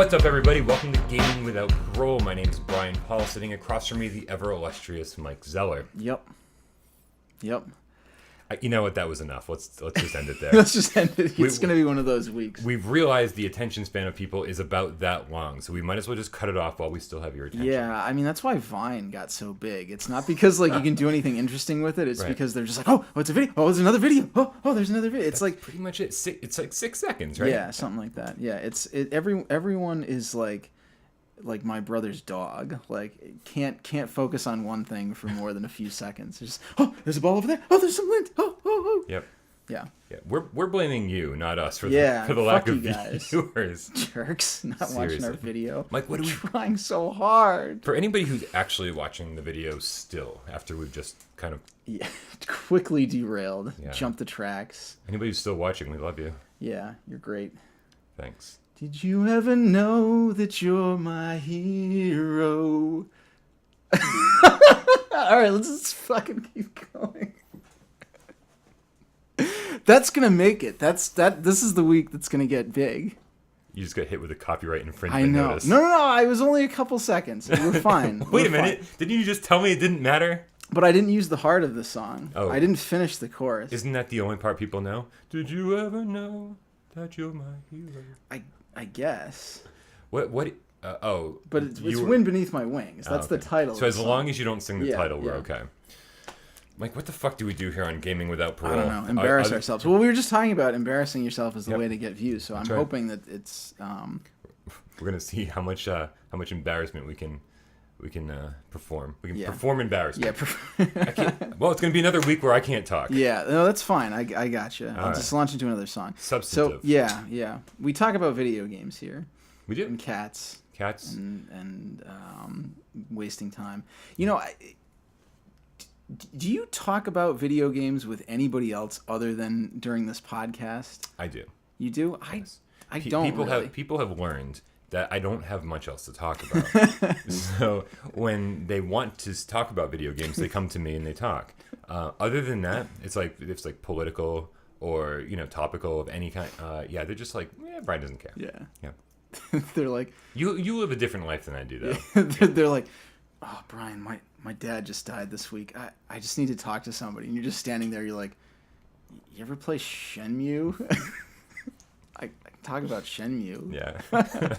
What's up, everybody? Welcome to Gaming Without Parole. My name is Brian Paul. Sitting across from me, the ever-illustrious Mike Zeller. Yep. You know what? That was enough. Let's just end it there. Let's just end it. It's going to be one of those weeks. We've realized the attention span of people is about that long, so we might as well just cut it off while we still have your attention. Yeah, I mean, that's why Vine got so big. It's not because, you can do anything interesting with it. It's right. Because they're just like, oh, it's a video. Oh, there's another video. Oh, there's another video. It's That's pretty much it. It's like 6 seconds, right? Yeah, something like that. Yeah, everyone is like my brother's dog. Can't focus on one thing for more than a few seconds. It's just, there's a ball over there. Oh, there's some lint. Oh. Yep. Yeah. We're blaming you, not us, for the lack of viewers. Jerks, not Seriously. Watching our video. Mike, what are we trying so hard? For anybody who's actually watching the video still, after we've just kind of quickly derailed, jumped the tracks. Anybody who's still watching, we love you. Yeah, you're great. Thanks. Did you ever know that you're my hero? All right, let's just fucking keep going. That's gonna make it. This is the week that's gonna get big. You just got hit with a copyright infringement I know. notice. No. I was only a couple seconds. We're fine. Wait a minute. Didn't you just tell me it didn't matter? But I didn't use the heart of the song. Oh. I didn't finish the chorus. Isn't that the only part people know? Did you ever know that you're my hero? I guess. What? But it's Wind Beneath My Wings. That's the title. So as long as you don't sing the title, we're yeah. okay. Mike, what the fuck do we do here on Gaming Without Parole? I don't know. Embarrass ourselves. Well, we were just talking about embarrassing yourself as the way to get views. So I'm hoping that it's. We're gonna see how much embarrassment we can perform. We can perform embarrassment. Yeah. Well, it's gonna be another week where I can't talk. Yeah. No, that's fine. I got you. I'll just launch into another song. Substantive. So yeah. We talk about video games here. We do. And cats. And wasting time. You know. Do you talk about video games with anybody else other than during this podcast? I do. You do? Yes. I don't really. People have learned that I don't have much else to talk about. So when they want to talk about video games, they come to me and they talk. Other than that, it's like political or topical of any kind. They're just like, Brian doesn't care. Yeah. They're like, you live a different life than I do, though. They're like, oh, Brian, my dad just died this week. I just need to talk to somebody. And you're just standing there. You're like, you ever play Shenmue? I talk about Shenmue. Yeah.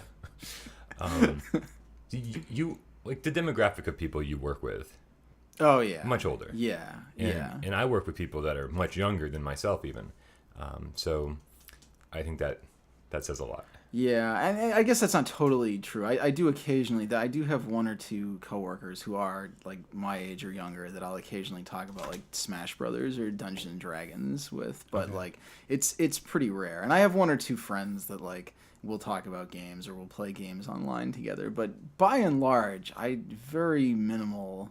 You like the demographic of people you work with. Oh yeah. Much older. Yeah. And I work with people that are much younger than myself even. So I think that says a lot. Yeah, and I guess that's not totally true. I do occasionally, I do have one or two coworkers who are like my age or younger that I'll occasionally talk about like Smash Brothers or Dungeons and Dragons with, but like it's pretty rare. And I have one or two friends that like we'll talk about games or we'll play games online together, but by and large, very minimal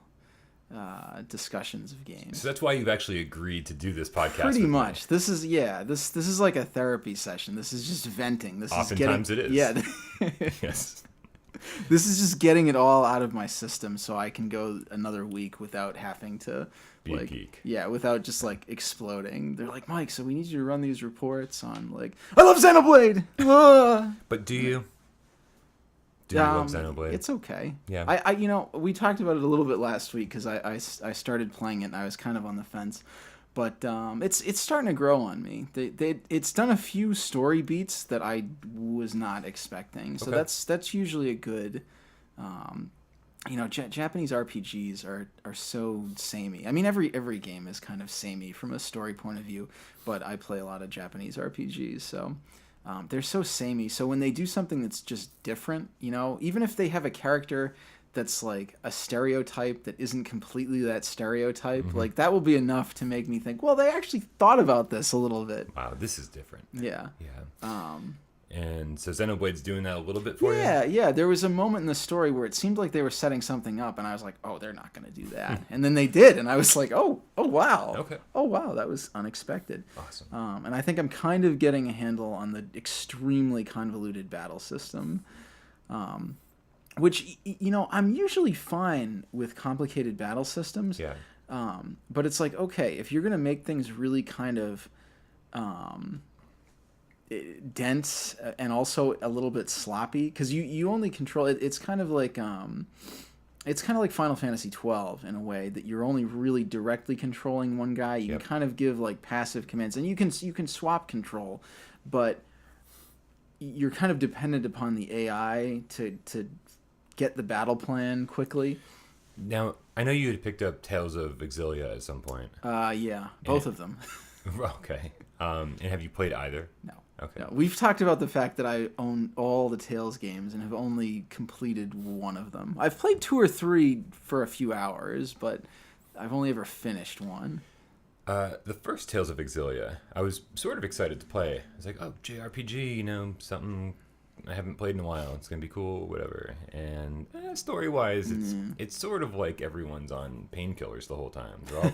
discussions of games. So that's why you've actually agreed to do this podcast. Pretty much. This is like a therapy session. This is just venting. Oftentimes it is. Yeah. Yes. This is just getting it all out of my system so I can go another week without having to be a geek. Yeah, without just like exploding. They're like, Mike, so we need you to run these reports on like, I love Xenoblade. But do you? Do you love Xenoblade? It's okay. Yeah. I we talked about it a little bit last week because I started playing it and I was kind of on the fence, but it's starting to grow on me. It's done a few story beats that I was not expecting, so that's usually a good. Japanese RPGs are so samey. I mean, every game is kind of samey from a story point of view, but I play a lot of Japanese RPGs, so. They're so samey. So when they do something that's just different, even if they have a character that's like a stereotype that isn't completely that stereotype, like that will be enough to make me think, well, they actually thought about this a little bit. Wow, this is different. Yeah. And so Xenoblade's doing that a little bit for you? Yeah. There was a moment in the story where it seemed like they were setting something up, and I was like, oh, they're not going to do that. And then they did, and I was like, oh, wow. Okay. Oh, wow, that was unexpected. Awesome. And I think I'm kind of getting a handle on the extremely convoluted battle system, which, I'm usually fine with complicated battle systems. Yeah. But it's like, okay, if you're going to make things really kind of... dense and also a little bit sloppy because you only control it. It's kind of like Final Fantasy 12 in a way that you're only really directly controlling one guy. You Yep. can kind of give like passive commands, and you can swap control, but you're kind of dependent upon the AI to get the battle plan quickly. Now, I know you had picked up Tales of Exilia at some point. Yeah, both of them. Okay. And have you played either? No. Okay. No. We've talked about the fact that I own all the Tales games and have only completed one of them. I've played 2 or 3 for a few hours, but I've only ever finished one. The first Tales of Exilia, I was sort of excited to play. I was like, oh, JRPG, something I haven't played in a while. It's gonna be cool, whatever. And story-wise, it's sort of like everyone's on painkillers the whole time. They're all,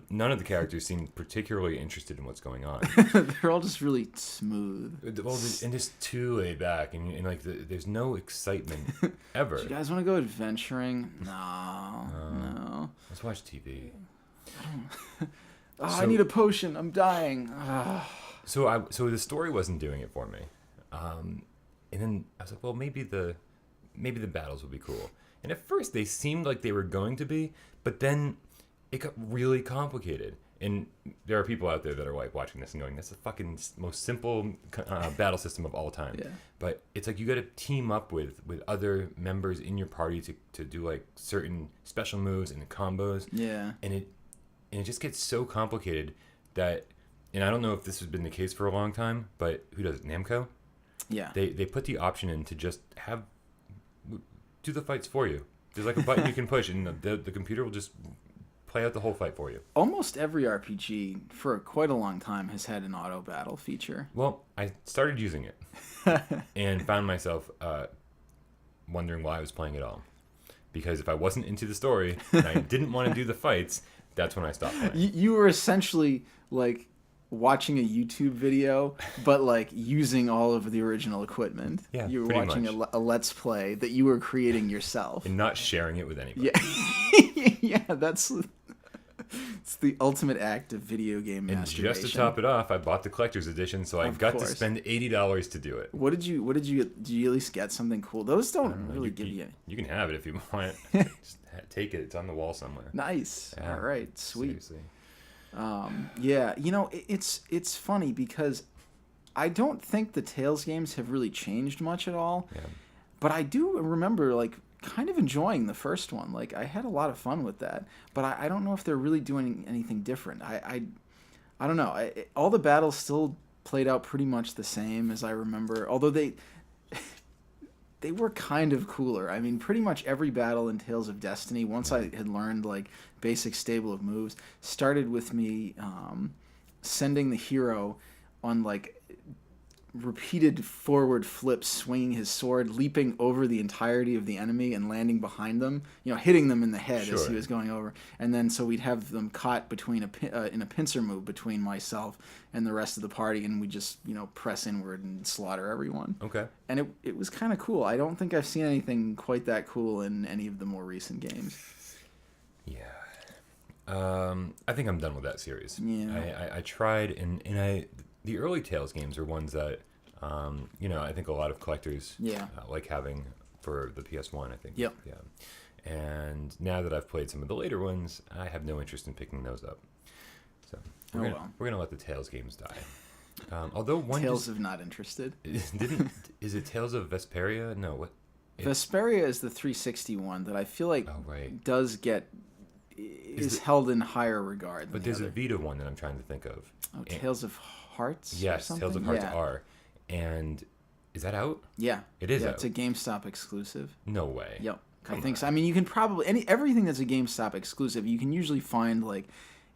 none of the characters seem particularly interested in what's going on. They're all just really smooth. Well, and just too laid back, and like there's no excitement ever. Do you guys want to go adventuring? No. Let's watch TV. I need a potion. I'm dying. So the story wasn't doing it for me. And then I was like, well, maybe the battles would be cool. And at first they seemed like they were going to be, but then it got really complicated. And there are people out there that are like watching this and going, that's the fucking most simple battle system of all time. Yeah. But it's like you got to team up with other members in your party to do like certain special moves and combos. Yeah. And it just gets so complicated that, and I don't know if this has been the case for a long time, but who does it? Namco? Yeah. They put the option in to just do the fights for you. There's like a button you can push, and the computer will just play out the whole fight for you. Almost every RPG for quite a long time has had an auto battle feature. Well, I started using it and found myself wondering why I was playing it all. Because if I wasn't into the story and I didn't want to do the fights, that's when I stopped playing. You were essentially like watching a YouTube video, but like using all of the original equipment. Yeah, you were pretty watching much. a Let's Play that you were creating yourself. And not sharing it with anybody. Yeah, yeah, it's the ultimate act of video game And masturbation. just to top it off, I bought the collector's edition, so I Of got course. to spend $80 to do it. What did you did you at least get something cool? Those don't really give you You can have it if you want. Just take it. It's on the wall somewhere. nice. Yeah, All right, sweet. Seriously. Yeah, it's funny because I don't think the Tales games have really changed much at all. Yeah. But I do remember like kind of enjoying the first one. Like I had a lot of fun with that. But I don't know if they're really doing anything different. I don't know. All the battles still played out pretty much the same as I remember. Although they were kind of cooler. I mean, pretty much every battle in Tales of Destiny, once I had learned like basic stable of moves, started with me sending the hero on like repeated forward flips, swinging his sword, leaping over the entirety of the enemy and landing behind them, hitting them in the head as he Sure. was going over. And then so we'd have them caught between in a pincer move between myself and the rest of the party, and we just press inward and slaughter everyone. Okay. And it was kind of cool. I don't think I've seen anything quite that cool in any of the more recent games. Yeah. I think I'm done with that series. Yeah. I tried, and the early Tales games are ones that, I think a lot of collectors like having for the PS1, I think. Yep. Yeah. And now that I've played some of the later ones, I have no interest in picking those up. So we're gonna let the Tales games die. Although one Tales of not interested. is it Tales of Vesperia? No, what? Vesperia is the 360 one that I feel like Oh, right. does get is held in higher regard. But there's a Vita one that I'm trying to think of. Oh, Tales of Hearts. or Yes, something? Tales of Hearts Yeah. are. And is that out? Yeah, It is Yeah, out. it's a GameStop exclusive. No way. Yep, I Come think so. on. I mean, you can probably everything that's a GameStop exclusive. You can usually find like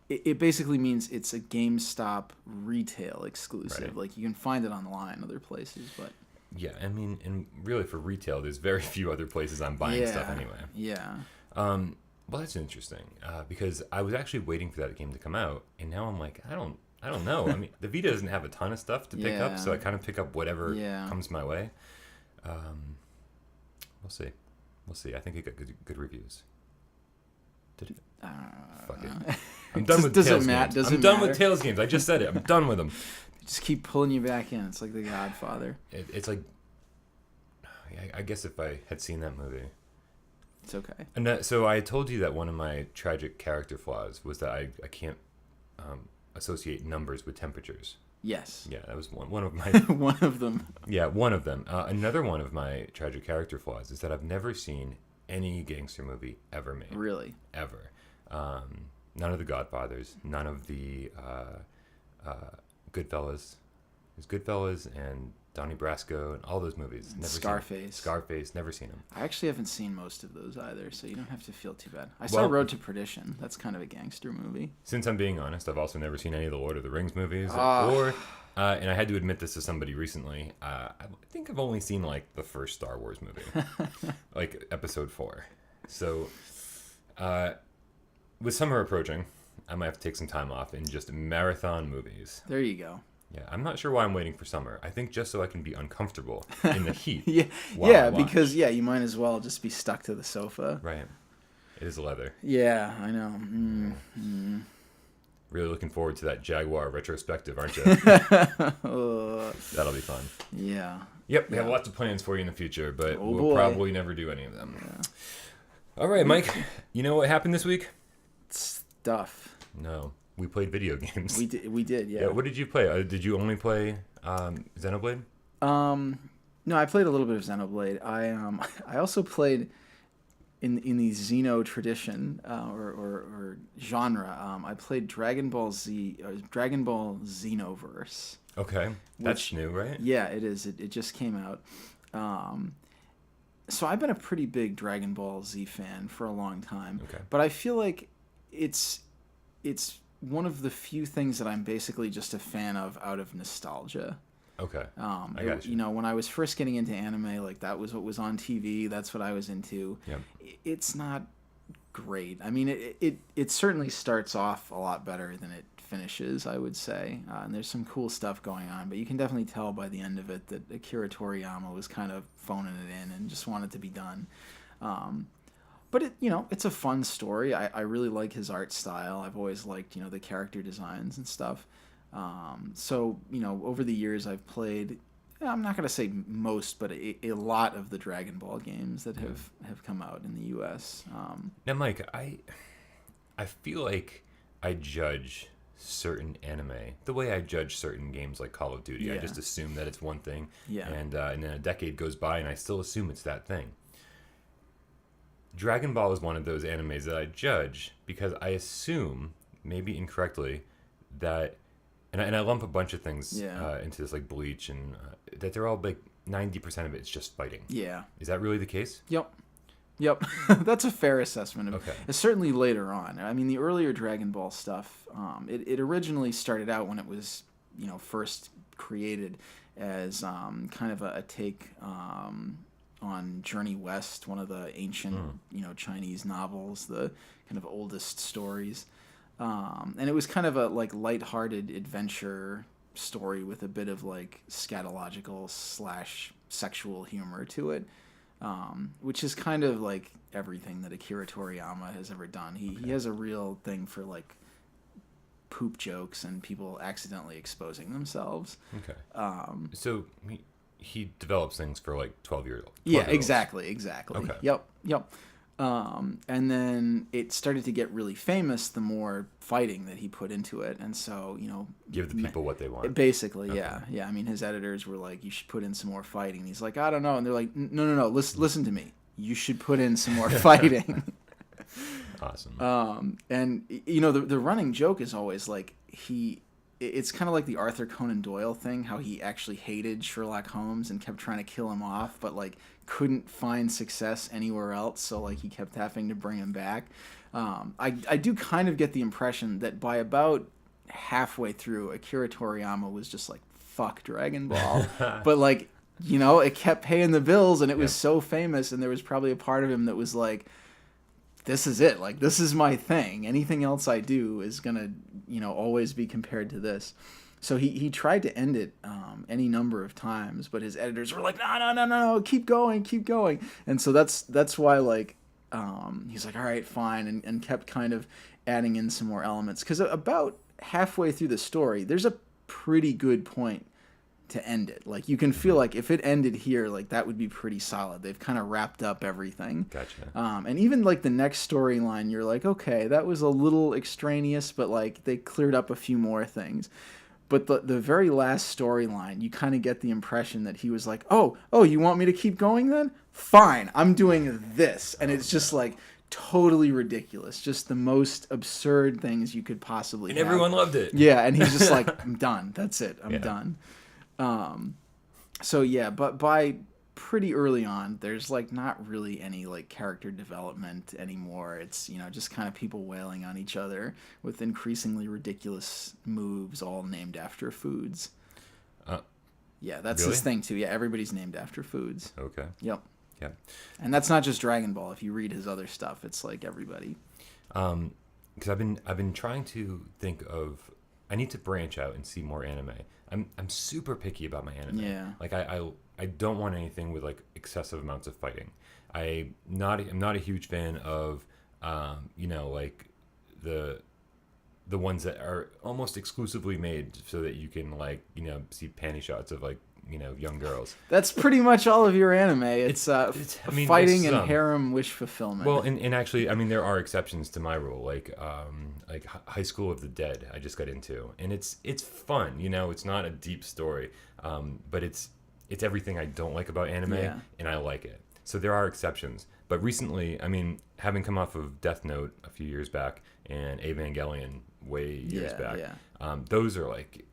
it basically means it's a GameStop retail exclusive. Right. Like you can find it online other places, but Yeah, I mean, and really for retail, there's very few other places I'm buying stuff anyway. Yeah. Well, that's interesting because I was actually waiting for that game to come out, and now I'm like, I don't know. I mean, the Vita doesn't have a ton of stuff to pick up, so I kind of pick up whatever comes my way. We'll see. I think it got good reviews. Did it? Fuck it. I'm done with Does it Tales matter? games. Does I'm it done matter? with Tales games. I just said it. I'm done with them. Just keep pulling you back in. It's like The Godfather. It's like, I guess if I had seen that movie. It's okay. And so I told you that one of my tragic character flaws was that I can't associate numbers with temperatures. Yes. Yeah, that was one of my... One of them. Yeah, one of them. Another one of my tragic character flaws is that I've never seen any gangster movie ever made. Really? Ever. None of the Godfathers. None of the Goodfellas. There's Goodfellas and Donnie Brasco and all those movies. Never Scarface. Scarface. Never seen them. I actually haven't seen most of those either, so you don't have to feel too bad. I saw Road to Perdition. That's kind of a gangster movie. Since I'm being honest, I've also never seen any of the Lord of the Rings movies. And I had to admit this to somebody recently, I think I've only seen like the first Star Wars movie. Like episode 4. So with summer approaching, I might have to take some time off and just marathon movies. There you go. Yeah, I'm not sure why I'm waiting for summer. I think just so I can be uncomfortable in the heat. Yeah, because you might as well just be stuck to the sofa. Right. It is leather. Yeah, I know. Really looking forward to that Jaguar retrospective, aren't you? That'll be fun. Yeah. Yep, we have lots of plans for you in the future, but we'll probably never do any of them. Yeah. All right, Mike. You know what happened this week? Stuff. No. We played video games. We did, yeah. What did you play? Did you only play Xenoblade? No, I played a little bit of Xenoblade. I also played in the Xeno tradition or genre. I played Dragon Ball Z, Dragon Ball Xenoverse. Okay, that's new, right? Yeah, it is. It just came out. So I've been a pretty big Dragon Ball Z fan for a long time. Okay. But I feel like it's one of the few things that I'm basically just a fan of out of nostalgia. Okay. I got you. When I was first getting into anime, like that was what was on TV. That's what I was into. Yep. It's not great. I mean, it certainly starts off a lot better than it finishes, I would say. And there's some cool stuff going on, but you can definitely tell by the end of it that Akira Toriyama was kind of phoning it in and just wanted to be done. But it's a fun story. I really like his art style. I've always liked, the character designs and stuff. So, over the years I've played, I'm not going to say most, but a lot of the Dragon Ball games that have come out in the U.S. Now, Mike, I feel like I judge certain anime the way I judge certain games like Call of Duty. Yeah. I just assume that it's one thing. Yeah. And then a decade goes by and I still assume it's that thing. Dragon Ball is one of those animes that I judge because I assume, maybe incorrectly, that, and I lump a bunch of things into this, like Bleach, and that they're all like 90% of it is just fighting. Yeah. Is that really the case? Yep. That's a fair assessment of it. Certainly later on. I mean, the earlier Dragon Ball stuff, it originally started out when it was, first created as kind of a take on Journey West, one of the ancient, Chinese novels, the kind of oldest stories. And it was kind of a like lighthearted adventure story with a bit of like scatological / sexual humor to it, which is kind of like everything that Akira Toriyama has ever done. He has a real thing for like poop jokes and people accidentally exposing themselves. Okay. So he develops things for like 12-year-olds. Yeah, exactly. Okay. Yep. And then it started to get really famous the more fighting that he put into it, and so give the people what they want. Basically, okay. Yeah. I mean, his editors were like, "You should put in some more fighting." And he's like, "I don't know," and they're like, "No. Listen to me. You should put in some more fighting." Awesome. And the running joke is always like it's kind of like the Arthur Conan Doyle thing, how he actually hated Sherlock Holmes and kept trying to kill him off, but like couldn't find success anywhere else, so like he kept having to bring him back. I do kind of get the impression that by about halfway through, Akira Toriyama was just like, fuck Dragon Ball. But like, it kept paying the bills and it was so famous, and there was probably a part of him that was like, this is it. Like, this is my thing. Anything else I do is going to, always be compared to this. So he tried to end it any number of times, but his editors were like, no, keep going. And so that's why, like, he's like, all right, fine, and kept kind of adding in some more elements. Because about halfway through the story, there's a pretty good point to end it. Like, you can feel like if it ended here, like, that would be pretty solid. They've kind of wrapped up everything. Gotcha. And even like the next storyline, you're like, okay, that was a little extraneous, but like they cleared up a few more things. But the very last storyline, you kind of get the impression that he was like, oh, you want me to keep going then? Fine, I'm doing this. And it's just like totally ridiculous. Just the most absurd things you could possibly And have. everyone loved it. Yeah, and he's just like, I'm done. That's it. I'm Yeah. done. So yeah, but by pretty early on, there's like not really any like character development anymore. It's, you know, just kind of people wailing on each other with increasingly ridiculous moves, all named after foods. Yeah, that's really? his thing too. Yeah, everybody's named after foods. Okay. Yep. Yeah. And that's not just Dragon Ball. If you read his other stuff, it's like everybody. Because I've been trying to think of, I need to branch out and see more anime. I'm super picky about my anime. Yeah. Like I don't want anything with like excessive amounts of fighting. I'm not a huge fan of you know, like the ones that are almost exclusively made so that you can, like, you know, see panty shots of, like, you know, young girls. That's pretty much all of your anime. It's I mean, fighting there's and some. harem wish fulfillment. Well, and actually, I mean, there are exceptions to my rule, like High School of the Dead. I just got into, and it's fun. You know, it's not a deep story, but it's everything I don't like about anime, Yeah. and I like it. So there are exceptions. But recently, I mean, having come off of Death Note a few years back and Evangelion way years back, those are like.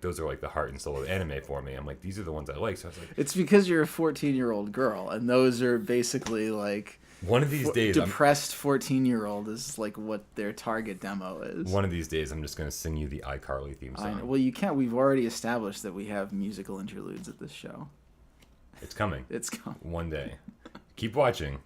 Those are like the heart and soul of anime for me. I'm like, these are the ones I like. So I was like, it's because you're a 14-year-old girl, and those are basically like one of these days, depressed 14-year-old is like what their target demo is. One of these days, I'm just gonna sing you the iCarly theme song. Well, you can't. We've already established that we have musical interludes at this show. It's coming. It's coming one day. Keep watching.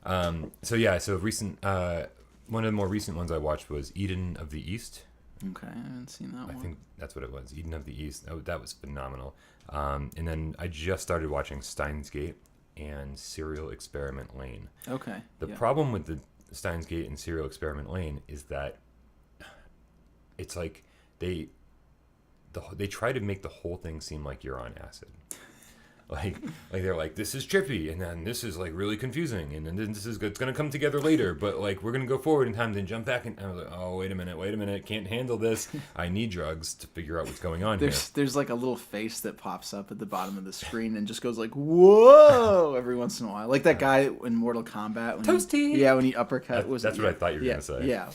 So recent. One of the more recent ones I watched was Eden of the East. Okay, I haven't seen that one. I think that's what it was. Eden of the East. That was phenomenal. And then I just started watching Steins Gate and Serial Experiment Lane. Okay. The problem with the Steins Gate and Serial Experiment Lane is that it's like they try to make the whole thing seem like you're on acid. Like they're like, this is trippy, and then this is like really confusing, and then this is it's gonna come together later, but like we're gonna go forward in time, then jump back, and I was like, oh wait a minute, can't handle this. I need drugs to figure out what's going on here. There's like a little face that pops up at the bottom of the screen and just goes like, whoa, every once in a while, like that guy in Mortal Kombat when Toasty. when he uppercut That's what I thought you were gonna say. Yeah.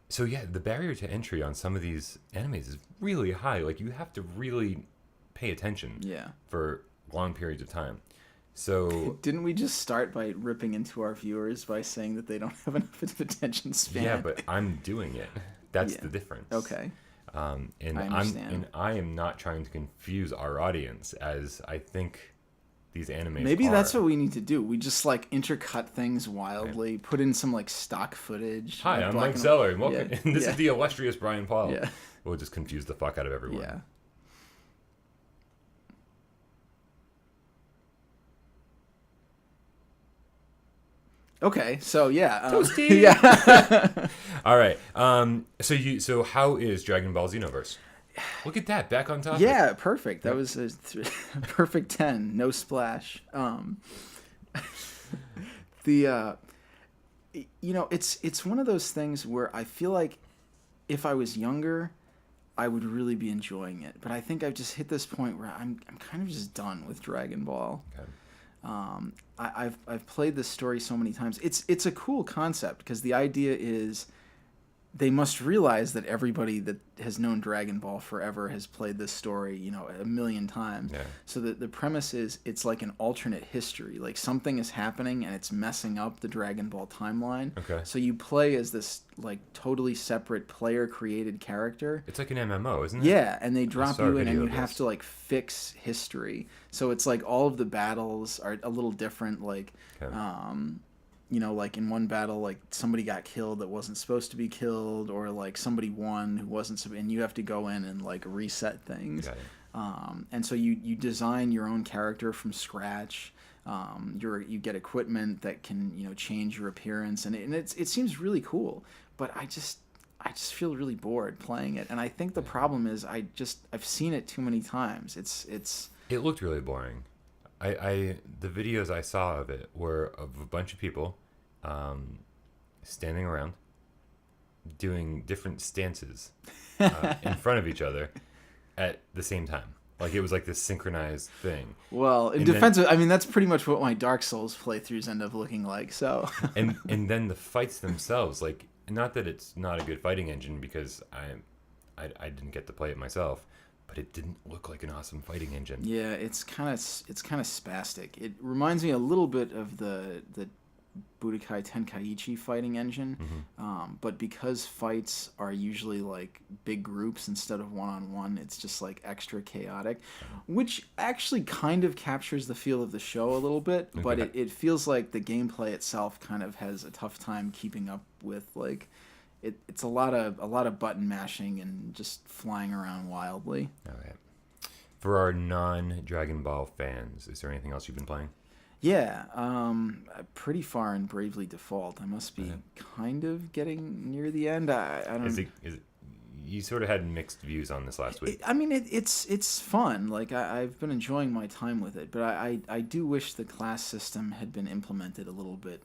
So yeah, the barrier to entry on some of these animes is really high. Like you have to really pay attention for long periods of time. So didn't we just start by ripping into our viewers by saying that they don't have enough attention span? Yeah, but I'm doing it. That's the difference. Okay. And I understand. I am not trying to confuse our audience as I think these animes Maybe are. that's what we need to do. We just like intercut things wildly, put in some like stock footage. Hi, like I'm black Mike and Zeller, white. and welcome. And this is the illustrious Brian Paul. Yeah. We'll just confuse the fuck out of everyone. Yeah. Okay, so Toasty. yeah. All right. So how is Dragon Ball Xenoverse? Look at that, back on topic. Yeah, perfect. That was a perfect 10, no splash. It's one of those things where I feel like if I was younger, I would really be enjoying it. But I think I've just hit this point where I'm kind of just done with Dragon Ball. Okay. I've played this story so many times. It's a cool concept because the idea is they must realize that everybody that has known Dragon Ball forever has played this story, a million times. Yeah. So the premise is it's like an alternate history. Like something is happening and it's messing up the Dragon Ball timeline. Okay. So you play as this like totally separate player created character. It's like an MMO, isn't it? Yeah, and they drop saw a you in and video you of have this. to like fix history. So it's like all of the battles are a little different. Like, Okay. like in one battle, like somebody got killed that wasn't supposed to be killed, or like somebody won who wasn't, and you have to go in and like reset things. Got it. And so you design your own character from scratch. You get equipment that can change your appearance, and it seems really cool. But I just feel really bored playing it, and I think the problem is I've seen it too many times. It's It looked really boring. I the videos I saw of it were of a bunch of people standing around doing different stances in front of each other at the same time. Like it was like this synchronized thing. well, in And defense of, I mean that's pretty much what my Dark Souls playthroughs end up looking like. So and then the fights themselves, like not that it's not a good fighting engine because I didn't get to play it myself, but it didn't look like an awesome fighting engine. yeah, it's kind of spastic. It reminds me a little bit of the Budokai Tenkaichi fighting engine, but because fights are usually like big groups instead of one-on-one, it's just like extra chaotic, which actually kind of captures the feel of the show a little bit, but Okay. it feels like the gameplay itself kind of has a tough time keeping up with like it's a lot of button mashing and just flying around wildly. All right. For our non-Dragon Ball fans, is there anything else you've been playing? Yeah, pretty far in Bravely Default. I must be Okay. kind of getting near the end. I don't. Is it? You sort of had mixed views on this last week. I mean, it's fun. Like I've been enjoying my time with it, but I do wish the class system had been implemented a little bit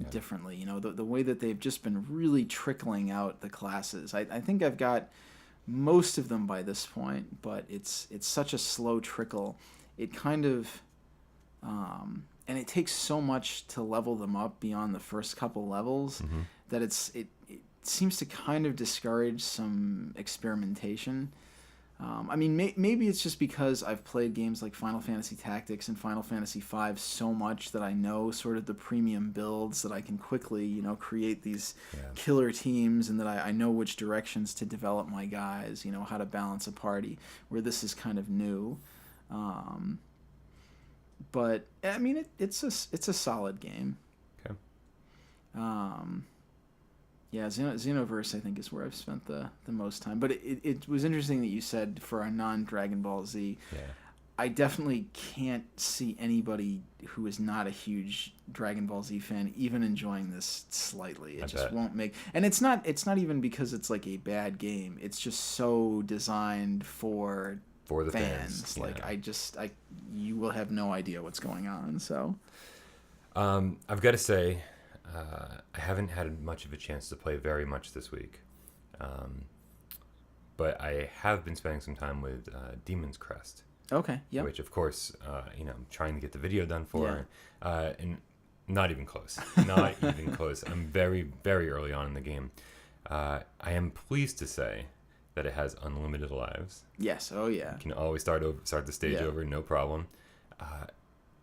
differently. You know, the way that they've just been really trickling out the classes. I think I've got most of them by this point, but it's such a slow trickle. It kind of and it takes so much to level them up beyond the first couple levels that it seems to kind of discourage some experimentation. I mean, maybe it's just because I've played games like Final Fantasy Tactics and Final Fantasy V so much that I know sort of the premium builds that I can quickly, you know, create these killer teams, and that I know which directions to develop my guys, you know, how to balance a party, where this is kind of new. But I mean, it's a solid game. Okay. Yeah, Xenoverse I think is where I've spent the most time. But it was interesting that you said for a non-Dragon Ball Z. Yeah. I definitely can't see anybody who is not a huge Dragon Ball Z fan even enjoying this slightly. It just won't make. And it's not even because it's like a bad game. It's just so designed for the fans. Like Yeah. you will have no idea what's going on. So I've got to say, I haven't had much of a chance to play very much this week, but I have been spending some time with Demon's Crest. okay, yeah, Which of course, I'm trying to get the video done for, and not even close. Not even close. I'm very, very early on in the game. I am pleased to say that it has unlimited lives. yes, oh yeah, You can always start the stage over, no problem.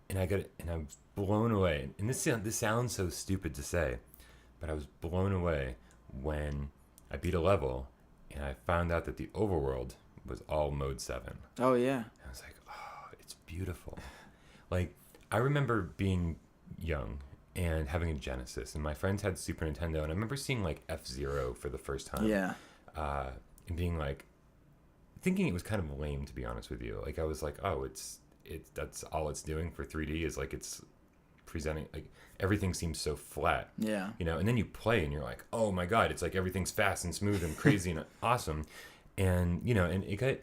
And I was blown away. And this sounds so stupid to say, but I was blown away when I beat a level and I found out that the overworld was all mode 7. oh yeah, I was like, oh, it's beautiful. Like, I remember being young and having a Genesis, and my friends had Super Nintendo, and I remember seeing like F-Zero for the first time. yeah, And being like, thinking it was kind of lame, to be honest with you. Like, I was like, oh, that's all it's doing for 3D is like it's presenting, like everything seems so flat. yeah, And then you play and you're like, oh my God, it's like everything's fast and smooth and crazy and awesome. And, and it got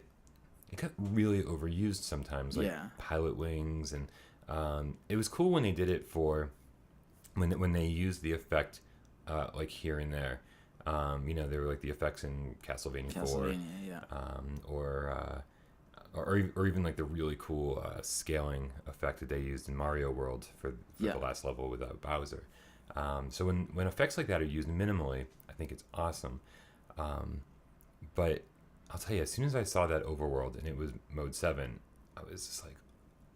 really overused sometimes, like Pilot Wings. And it was cool when they did it for, when they used the effect like here and there. There were like the effects in Castlevania 4, yeah, or even like the really cool scaling effect that they used in Mario World for the last level with Bowser. So when effects like that are used minimally, I think it's awesome. But I'll tell you, as soon as I saw that overworld and it was mode 7, I was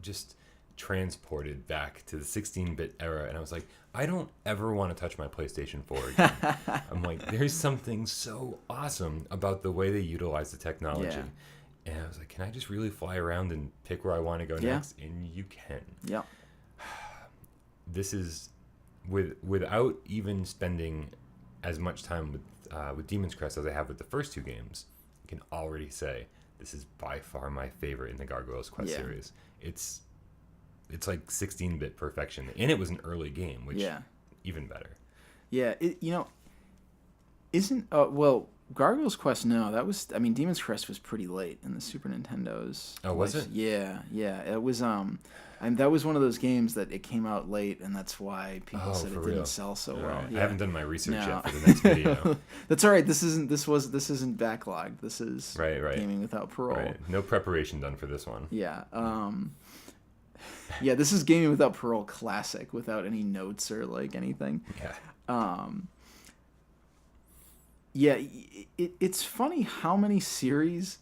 just transported back to the 16-bit era, and I was like, I don't ever want to touch my PlayStation 4 again. I'm like, there's something so awesome about the way they utilize the technology. And I was like, can I just really fly around and pick where I want to go next? And you can. yeah. This is without even spending as much time with Demon's Crest as I have with the first two games. I can already say this is by far my favorite in the Gargoyles Quest series. It's like 16-bit perfection, and it was an early game, which even better. Yeah, Isn't Gargoyle's Quest? No, that was. I mean, Demon's Crest was pretty late in the Super Nintendo's. Oh, was it? Yeah, yeah. It was. And that was one of those games that it came out late, and that's why people said it didn't sell so well. Right. Yeah. I haven't done my research yet for the next video. That's all right. This isn't backlogged. This is right. Gaming Without Parole. Right. No preparation done for this one. Yeah. Yeah. This is Gaming Without Parole Classic, without any notes or like anything. Yeah. Yeah. It's funny how many series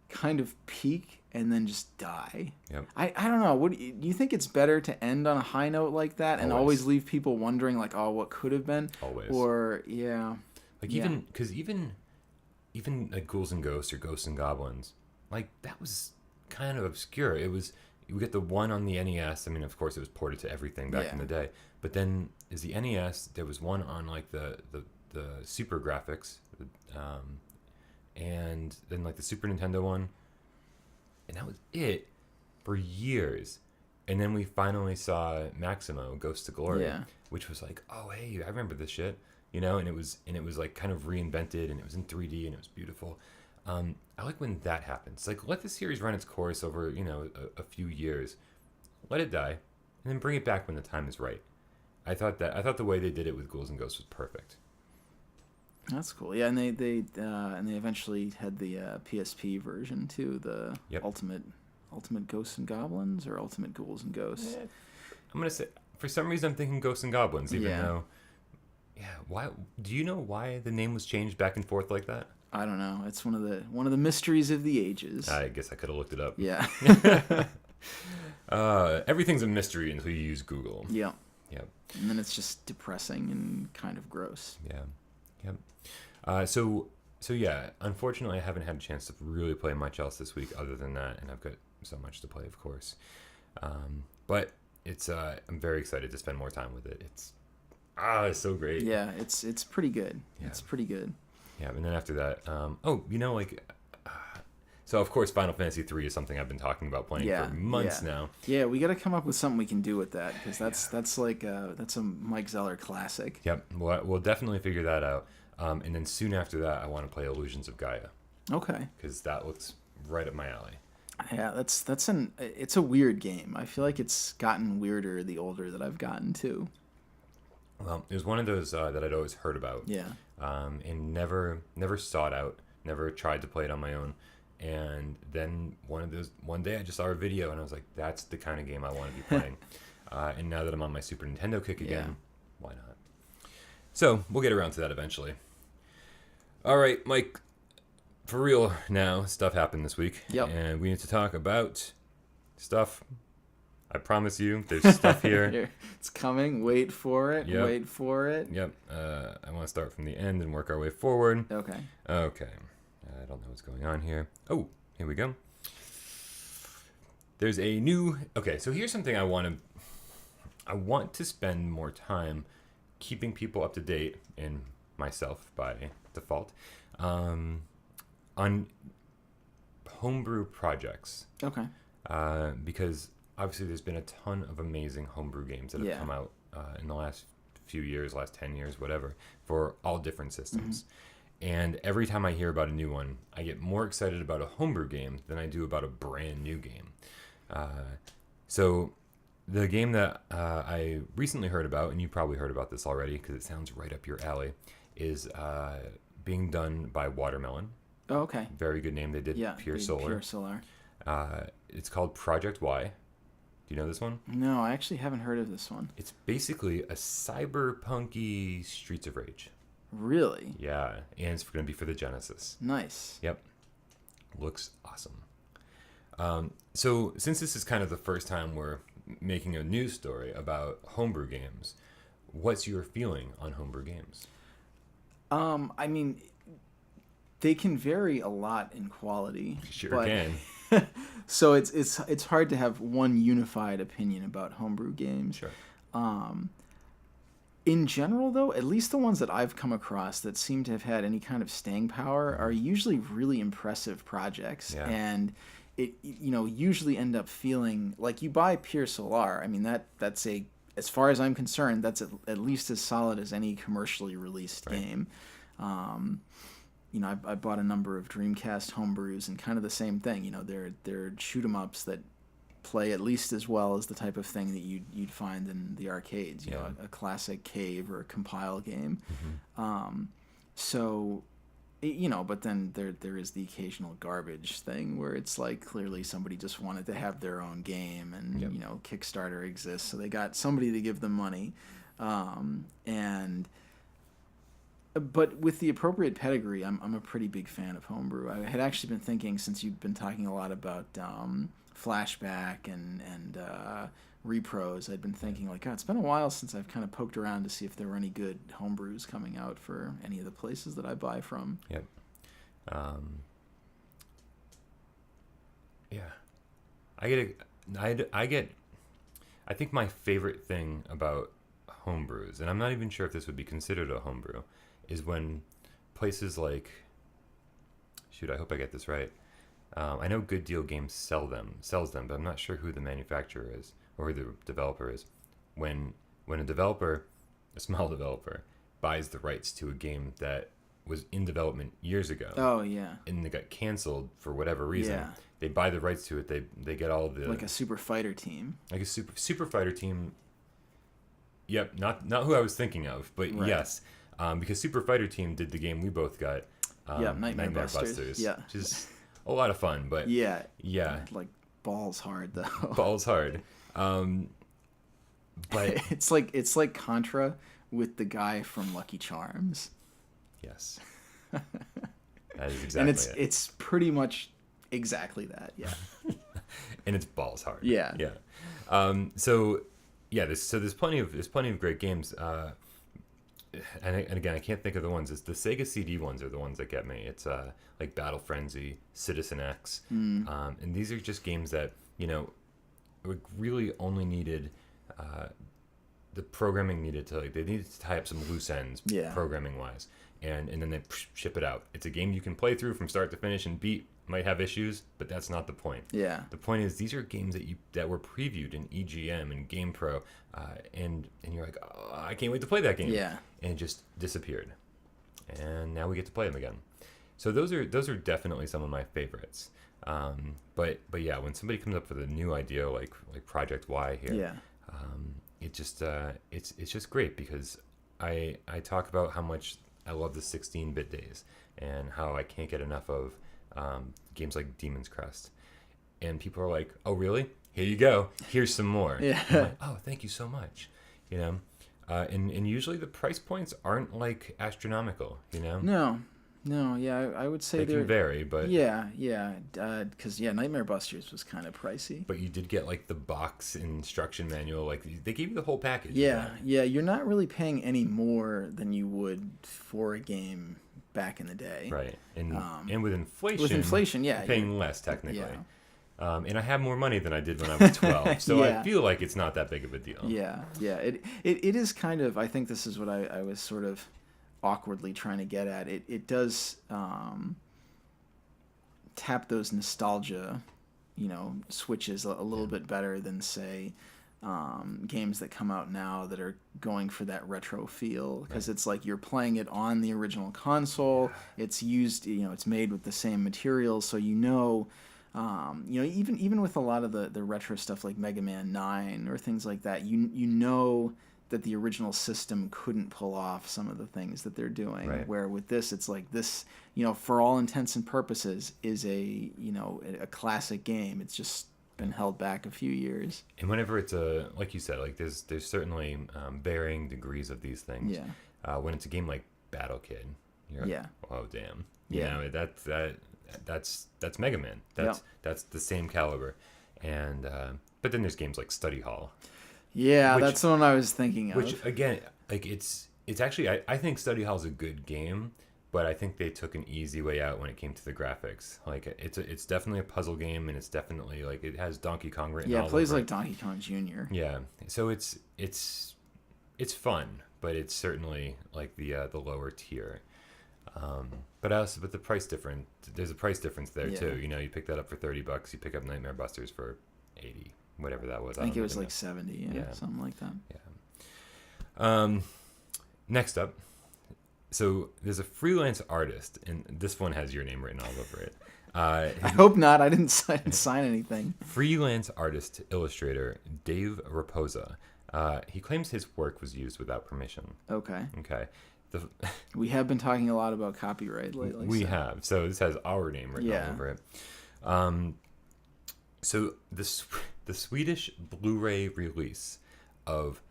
kind of peak and then just die. Yep. I don't know. Do you think it's better to end on a high note like that and always leave people wondering like, oh, what could have been? Always. Or yeah. Like even like Ghouls and Ghosts or Ghosts and Goblins, like that was kind of obscure. It was, you get the one on the NES. I mean, of course, it was ported to everything back in the day. But then is the NES? There was one on like the Super Graphics, and then like the Super Nintendo one. And that was it for years. And then we finally saw Maximo, Ghost to Glory, which was like, oh, hey, I remember this shit. You know, and it was like kind of reinvented, and it was in 3D, and it was beautiful. I like when that happens. Like, let the series run its course over, you know, a few years. Let it die, and then bring it back when the time is right. I thought the way they did it with Ghouls and Ghosts was perfect. That's cool. Yeah, and they eventually had the PSP version too, the Ultimate Ghosts and Goblins or Ultimate Ghouls and Ghosts. I'm gonna say, for some reason I'm thinking Ghosts and Goblins, even though. Yeah, why? Do you know why the name was changed back and forth like that? I don't know. It's one of the mysteries of the ages. I guess I could have looked it up. Yeah. Everything's a mystery until you use Google. Yeah. Yep. And then it's just depressing and kind of gross. Yeah. Yep. So yeah, unfortunately I haven't had a chance to really play much else this week other than that, and I've got so much to play, of course. But it's I'm very excited to spend more time with it. It's so great. Yeah, it's pretty good. Yeah. It's pretty good. Yeah, and then after that, so of course Final Fantasy 3 is something I've been talking about playing for months now. Yeah, we got to come up with something we can do with that, because that's like that's a Mike Zeller classic. Yep, we'll definitely figure that out. And then soon after that, I want to play Illusions of Gaia. Okay. Because that looks right up my alley. Yeah, it's a weird game. I feel like it's gotten weirder the older that I've gotten too. Well, it was one of those that I'd always heard about. Yeah. And never sought out, never tried to play it on my own. And then one day I just saw a video and I was like, that's the kind of game I want to be playing. And now that I'm on my Super Nintendo kick again, why not? So we'll get around to that eventually. All right, Mike, for real now, stuff happened this week. Yep. And we need to talk about stuff. I promise you, there's stuff here. It's coming. Wait for it. Yep. Wait for it. Yep. I want to start from the end and work our way forward. Okay. I don't know what's going on here. Oh, here we go. There's a new... Okay, so here's something I want to spend more time keeping people up to date, and myself by default, on homebrew projects. Okay. Because obviously there's been a ton of amazing homebrew games that have come out in the last few years, last 10 years, whatever, for all different systems. Mm-hmm. And every time I hear about a new one, I get more excited about a homebrew game than I do about a brand new game. So the game that I recently heard about, and you probably heard about this already because it sounds right up your alley, is being done by Watermelon. Oh, okay. Very good name. They did Pure Solar. Pure Solar. It's called Project Y. Do you know this one? No, I actually haven't heard of this one. It's basically a cyberpunky Streets of Rage. Really? Yeah, and it's going to be for the Genesis. Nice. Yep. Looks awesome. So since this is kind of the first time we're making a news story about homebrew games, what's your feeling on homebrew games? I mean, they can vary a lot in quality. Sure can. So it's hard to have one unified opinion about homebrew games. Sure. In general, though, at least the ones that I've come across that seem to have had any kind of staying power are usually really impressive projects, and it usually end up feeling like you buy Pure Solar. I mean that's as far as I'm concerned, that's at least as solid as any commercially released game. I bought a number of Dreamcast homebrews, and kind of the same thing. They're shoot 'em ups that play at least as well as the type of thing that you'd find in the arcades. A classic Cave or a Compile game. So, but then there is the occasional garbage thing where it's like clearly somebody just wanted to have their own game, and Kickstarter exists, so they got somebody to give them money, but with the appropriate pedigree, I'm a pretty big fan of homebrew. I had actually been thinking, since you've been talking a lot about Flashback and repros, I'd been thinking like, God, it's been a while since I've kind of poked around to see if there were any good homebrews coming out for any of the places that I buy from. Yep. Yeah. I think my favorite thing about homebrews, and I'm not even sure if this would be considered a homebrew, is when places like, I hope I get this right. I know Good Deal Games sells them, but I'm not sure who the manufacturer is or who the developer is. When a small developer, buys the rights to a game that was in development years ago. Oh yeah. And they got canceled for whatever reason. Yeah. They buy the rights to it. They get all of the, like a super fighter team. Like a super fighter team. Yep, not who I was thinking of, but right. Yes, because Super Fighter Team did the game we both got. Nightmare Busters. Yeah, which is a lot of fun, but yeah, like balls hard though. Balls hard. But it's like Contra with the guy from Lucky Charms. Yes, that is exactly. And it's pretty much exactly that. Yeah, and it's balls hard. Yeah. So there's plenty of great games. And again, I can't think of the ones. It's the Sega CD ones are the ones that get me. It's like Battle Frenzy, Citizen X, and these are just games that really only needed the programming needed to they needed to tie up some loose ends programming wise, and then they ship it out. It's a game you can play through from start to finish and beat. Might have issues, but that's not the point. Yeah. The point is these are games that were previewed in EGM and GamePro, and you're like, oh, I can't wait to play that game. Yeah. And it just disappeared, and now we get to play them again. So those are definitely some of my favorites. But yeah, when somebody comes up with a new idea like Project Y here, it just it's just great because I talk about how much I love the 16-bit days and how I can't get enough of games like Demon's Crest, and people are like, "Oh, really? Here you go. Here's some more." Yeah. I'm like, "Oh, thank you so much." And usually the price points aren't like astronomical. No, yeah, I would say they can vary, but because Nightmare Busters was kind of pricey. But you did get like the box instruction manual, like they gave you the whole package. Yeah, you're not really paying any more than you would for a game back in the day, right? And with inflation, you're paying less technically. Yeah. And I have more money than I did when I was 12, so I feel like it's not that big of a deal. Yeah. It is kind of. I think this is what I was sort of awkwardly trying to get at. It does tap those nostalgia, switches a little bit better than say games that come out now that are going for that retro feel, because it's like you're playing it on the original console. It's used, it's made with the same materials, so even with a lot of the retro stuff like Mega Man 9 or things like that, you know that the original system couldn't pull off some of the things that they're doing. Right. Where with this, it's like this, for all intents and purposes, is a classic game. It's just been held back a few years. And whenever it's like you said, like there's certainly varying degrees of these things. Yeah. When it's a game like Battle Kid, you're like, oh damn, that's Mega Man. That's the same caliber. And but then there's games like Study Hall. Yeah, that's the one I was thinking of. Which again, like it's actually I think Study Hall's a good game, but I think they took an easy way out when it came to the graphics. Like it's definitely a puzzle game, and it's definitely like it has Donkey Kong written all over it. Yeah, it plays like Donkey Kong Jr. Yeah, so it's fun, but it's certainly like the lower tier. But the price difference. There's a price difference there too. You pick that up for $30. You pick up Nightmare Busters for $80. Whatever that was. I think it was like 70, something like that. Yeah. Next up, So there's a freelance artist, and this one has your name written all over it. I hope not. I didn't sign anything. Freelance artist illustrator Dave Raposa. He claims his work was used without permission. Okay. Okay. We have been talking a lot about copyright lately. We have. So this has our name written all over it. So the Swedish Blu-ray release of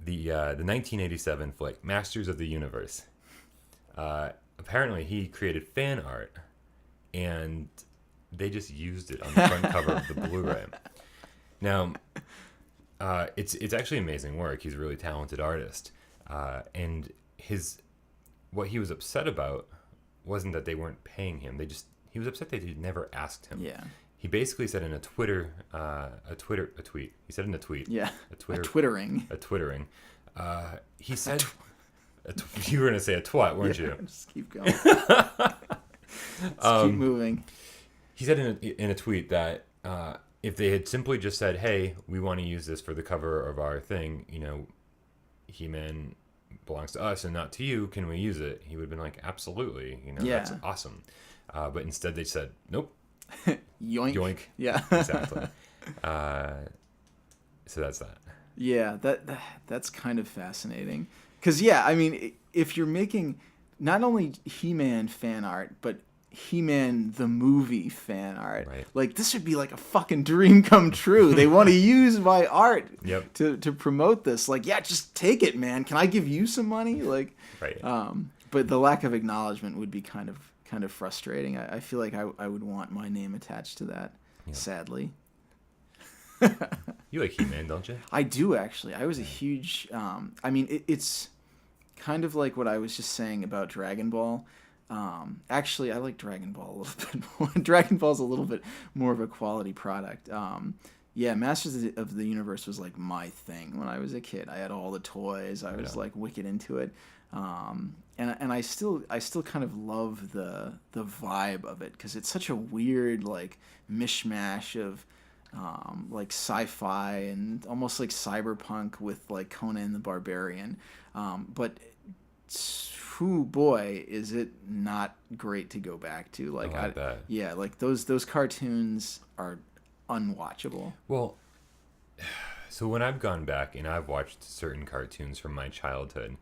the 1987 flick Masters of the Universe. Apparently, he created fan art, and they just used it on the front cover of the Blu-ray. Now, it's actually amazing work. He's a really talented artist, and what he was upset about wasn't that they weren't paying him. He was upset that they never asked him. Yeah. He basically said in a tweet. He said in a tweet. Yeah. A twittering. He said, you were gonna say a twat, weren't you? Just keep going. Keep moving. He said in a tweet that if they had simply just said, "Hey, we want to use this for the cover of our thing," He-Man belongs to us and not to you. Can we use it? He would have been like, "Absolutely." That's awesome. But instead, they said, "Nope." Yoink. Yoink. Yeah. Exactly. So that's that. Yeah, that's kind of fascinating. Because, yeah, I mean, if you're making not only He-Man fan art, but He-Man the movie fan art, right. Like, this would be like a fucking dream come true. They want to use my art to promote this. Like, yeah, just take it, man. Can I give you some money? Like, right. But the lack of acknowledgement would be kind of frustrating. I feel like I would want my name attached to that, sadly. You like He-Man, don't you? I do, actually. I was a huge... I mean, it's kind of like what I was just saying about Dragon Ball. Actually, I like Dragon Ball a little bit more. Dragon Ball's a little bit more of a quality product. Yeah, Masters of the Universe was like my thing when I was a kid. I had all the toys. I was like wicked into it. And I still kind of love the vibe of it because it's such a weird like mishmash of like sci-fi and almost like cyberpunk with like Conan the Barbarian. But boy, is it not great to go back to. Like, I bet. Yeah, like those cartoons are unwatchable. Well, so when I've gone back and I've watched certain cartoons from my childhood,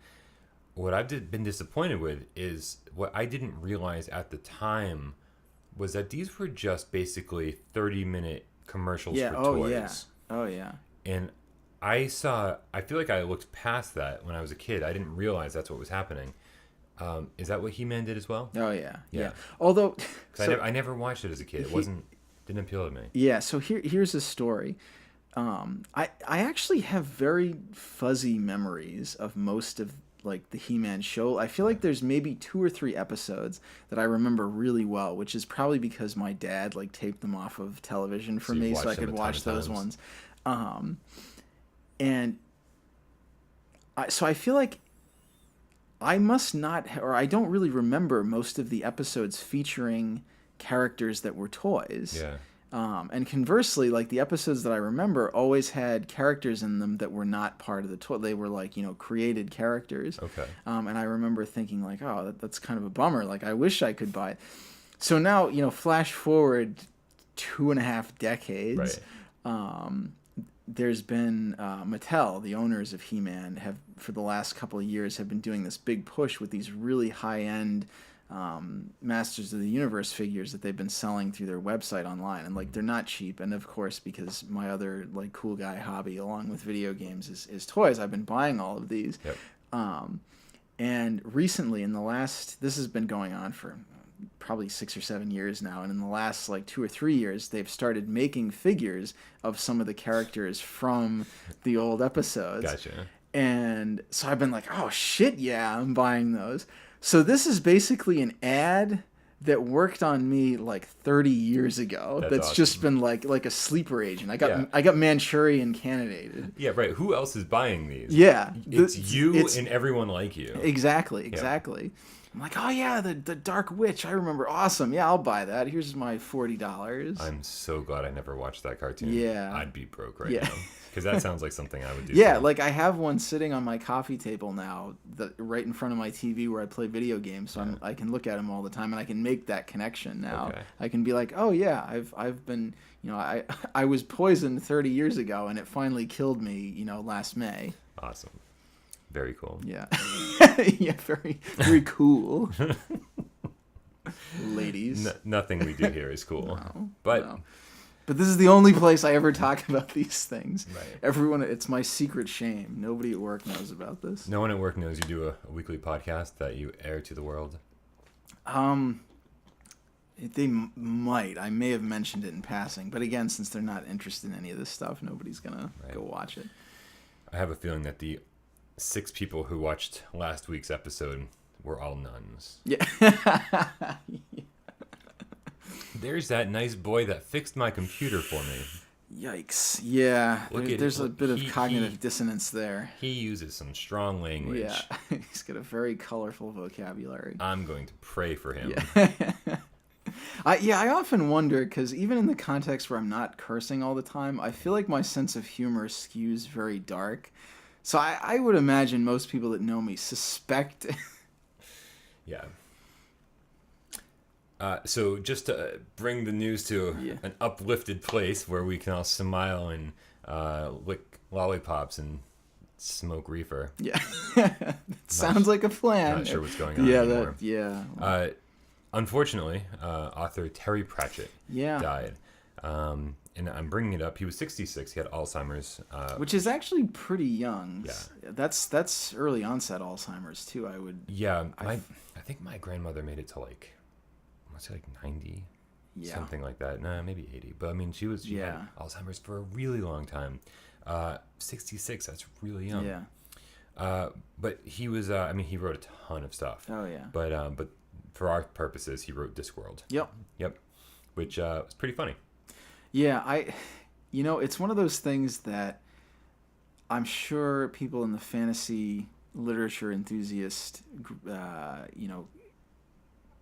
what I've been disappointed with is what I didn't realize at the time was that these were just basically 30-minute commercials for toys. Oh yeah. And I feel like I looked past that when I was a kid. I didn't realize that's what was happening. Is that what He-Man did as well? Oh yeah. Although I never watched it as a kid. It didn't appeal to me. Yeah, so here's a story. I actually have very fuzzy memories of most of like the He-Man show. I feel like there's maybe 2 or 3 episodes that I remember really well, which is probably because my dad like taped them off of television for me so I could watch those ones. So I feel like I must not, or I don't really remember most of the episodes featuring characters that were toys. Yeah. And conversely, like the episodes that I remember always had characters in them that were not part of the toy. They were like, created characters. Okay. And I remember thinking like, oh, that's kind of a bummer. Like I wish I could buy it. So now, flash forward 2.5 decades. Right. There's been Mattel, the owners of He-Man, have for the last couple of years have been doing this big push with these really high-end Masters of the Universe figures that they've been selling through their website online, and like they're not cheap. And of course, because my other like cool guy hobby along with video games is toys, I've been buying all of these. Yep. And recently, this has been going on for probably 6 or 7 years now, and in the last like 2 or 3 years they've started making figures of some of the characters from the old episodes. Gotcha. And so I've been like, oh shit, yeah, I'm buying those. So this is basically an ad that worked on me like 30 years ago. That's awesome. Just been like a sleeper agent. I got Manchurian candidated. Yeah, right. Who else is buying these? Yeah. It's you and everyone like you. Exactly. I'm like, oh yeah, the Dark Witch. I remember. Awesome. Yeah, I'll buy that. Here's my $40. I'm so glad I never watched that cartoon. Yeah. I'd be broke right Yeah. now. Because that sounds like something I would do. Yeah, too. like I have one sitting on my coffee table now, right in front of my TV where I play video games, so I can look at them all the time, and I can make that connection now. Okay. I can be like, oh yeah, I've been, I was poisoned 30 years ago, and it finally killed me, last May. Awesome. Very cool. Yeah, yeah, very very cool. Ladies, Nothing we do here is cool. No, but no. But this is the only place I ever talk about these things. Right. Everyone, it's my secret shame. Nobody at work knows about this. no one at work knows you do a weekly podcast that you air to the world. They might. I may have mentioned it in passing, but again, since they're not interested in any of this stuff, nobody's gonna go watch it. I have a feeling that the 6 people who watched last week's episode were all nuns. Yeah. There's that nice boy that fixed my computer for me. Yikes. Yeah. There's a bit of cognitive dissonance there. He uses some strong language. Yeah. He's got a very colorful vocabulary. I'm going to pray for him. Yeah. I often wonder, because even in the context where I'm not cursing all the time, I feel like my sense of humor skews very dark. So I would imagine most people that know me suspect. Yeah. So just to bring the news to an uplifted place where we can all smile and lick lollipops and smoke reefer. Yeah. Sounds like a plan. Not sure what's going on anymore. Yeah. Unfortunately, author Terry Pratchett Yeah. died. And I'm bringing it up. He was 66. He had Alzheimer's. Which is actually pretty young. Yeah. That's early onset Alzheimer's too, I would. Yeah. I think my grandmother made it to like 90. Yeah. Something like that. No, maybe 80. But I mean, she had Alzheimer's for a really long time. 66, that's really young. Yeah. But he was, he wrote a ton of stuff. Oh, yeah. But for our purposes, he wrote Discworld. Yep. Which was pretty funny. Yeah, it's one of those things that I'm sure people in the fantasy literature enthusiast,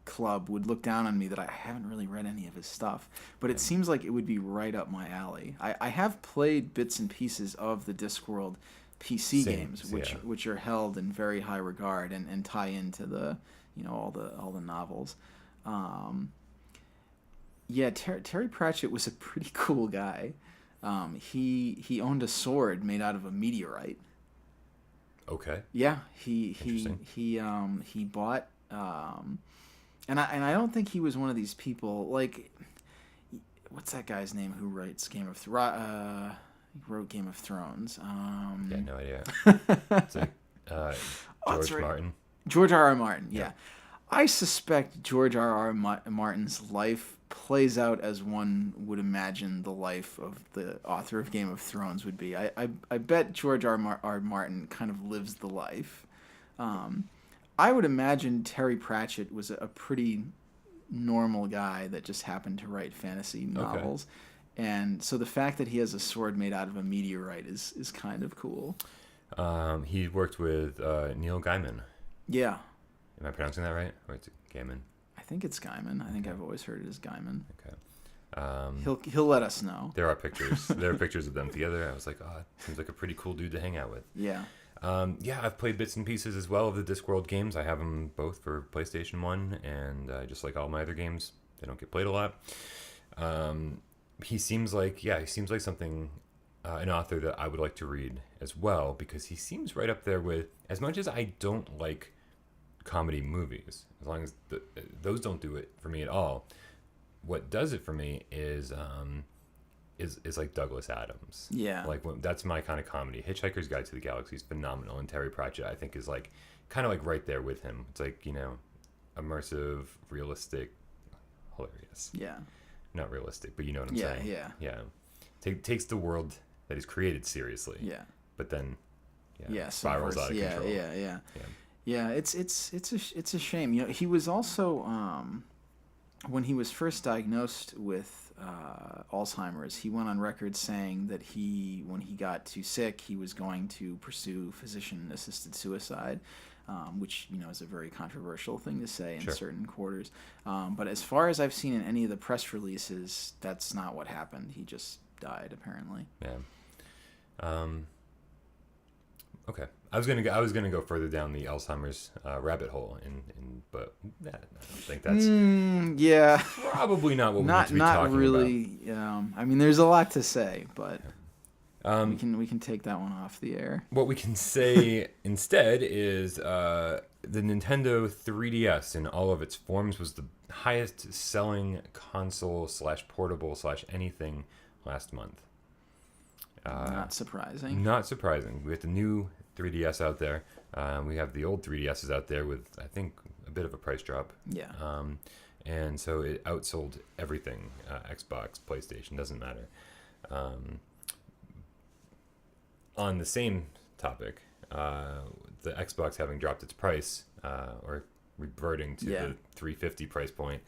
club would look down on me that I haven't really read any of his stuff. But it seems like it would be right up my alley. I have played bits and pieces of the Discworld PC games, which are held in very high regard and tie into the, all the novels. Yeah, Terry Pratchett was a pretty cool guy. He owned a sword made out of a meteorite. Okay. Yeah, he bought and I don't think he was one of these people like what's that guy's name who writes Game of Thrones? He wrote Game of Thrones. Yeah, no idea. It's like George Martin. George R.R. Martin. Yeah. I suspect George R.R. Martin's life plays out as one would imagine the life of the author of Game of Thrones would be. I bet George R.R. Martin kind of lives the life. I would imagine Terry Pratchett was a pretty normal guy that just happened to write fantasy novels. Okay. And so the fact that he has a sword made out of a meteorite is kind of cool. He worked with Neil Gaiman. Yeah. Am I pronouncing that right? Or is it Gaiman? I think it's Gaiman. I think I've always heard it as Gaiman. Okay. He'll let us know. There are pictures. There are pictures of them together. I was like, oh, seems like a pretty cool dude to hang out with. Yeah. I've played bits and pieces as well of the Discworld games. I have them both for PlayStation 1, and just like all my other games, they don't get played a lot. He seems like something, an author that I would like to read as well, because he seems right up there with, as much as I don't like comedy movies, as long as those don't do it for me at all. What does it for me is like Douglas Adams. Yeah. Like that's my kind of comedy. Hitchhiker's Guide to the Galaxy is phenomenal, and Terry Pratchett I think is like kind of like right there with him. It's like, immersive, realistic, hilarious. Yeah. Not realistic, but you know what I'm saying. Yeah. Takes the world that he's created seriously. Yeah. But then spirals out of control. Yeah, it's a shame. He was also when he was first diagnosed with Alzheimer's, he went on record saying that when he got too sick, he was going to pursue physician-assisted suicide. which is a very controversial thing to say in Sure. certain quarters. But as far as I've seen in any of the press releases, that's not what happened. He just died apparently. Yeah. Okay. I was gonna go further down the Alzheimer's rabbit hole, but I don't think that's Yeah, probably not what we need not to be talking really. I mean, there's a lot to say, but about. we can take that one off the air. What we can say instead is the Nintendo 3DS in all of its forms was the highest selling console / portable / anything last month. Not surprising. Not surprising. We have the new 3DS out there. We have the old 3DSs out there with, I think, a bit of a price drop. Yeah. And so it outsold everything. Xbox, PlayStation, doesn't matter. On the same topic, the Xbox having dropped its price, or reverting to the $350 price point,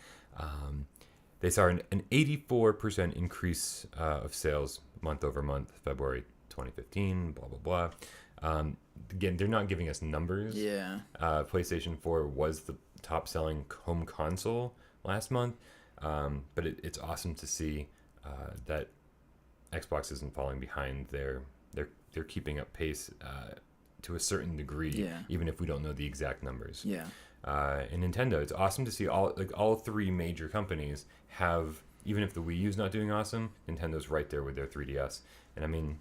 they saw an 84% increase of sales month over month, February 2015, blah, blah, blah. Again, they're not giving us numbers. Yeah. PlayStation 4 was the top selling home console last month, but it's awesome to see that Xbox isn't falling behind. They're keeping up pace to a certain degree, even if we don't know the exact numbers. Yeah. And Nintendo, it's awesome to see all three major companies have, even if the Wii U's not doing awesome, Nintendo's right there with their 3DS. And I mean,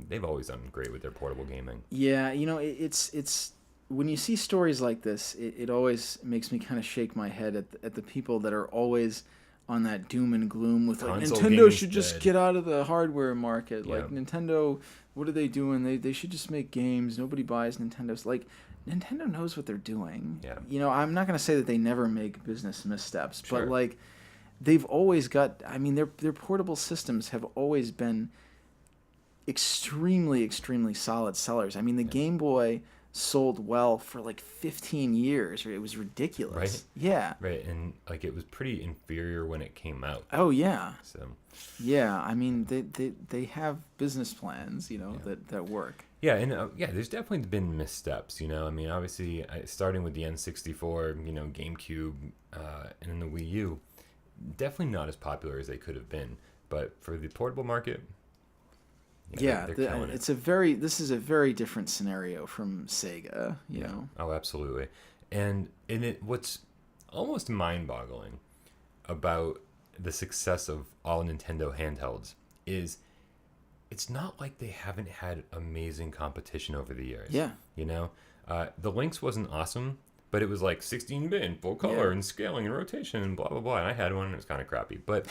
they've always done great with their portable gaming. Yeah, it's when you see stories like this, it always makes me kind of shake my head at the people that are always on that doom and gloom with like Console Nintendo gaming's should just dead. get out of the hardware market. Yeah. Like Nintendo, what are they doing? They should just make games. Nobody buys Nintendo's. Like Nintendo knows what they're doing. Yeah. I'm not going to say that they never make business missteps, Sure. but like they've always got. I mean, their portable systems have always been extremely, extremely solid sellers. I mean, the Game Boy sold well for like 15 years, or it was ridiculous. Right? Yeah. Right, and like it was pretty inferior when it came out. Oh yeah. So Yeah, I mean they have business plans, that work. yeah, and there's definitely been missteps. I mean, obviously, starting with the N64, GameCube, and then the Wii U, definitely not as popular as they could have been. But for the portable market, they're killing it. This is a very different scenario from Sega, you know. Oh, absolutely. And what's almost mind-boggling about the success of all Nintendo handhelds is it's not like they haven't had amazing competition over the years. Yeah. The Lynx wasn't awesome, but it was like 16-bit and full color and scaling and rotation and blah, blah, blah. And I had one and it was kind of crappy. But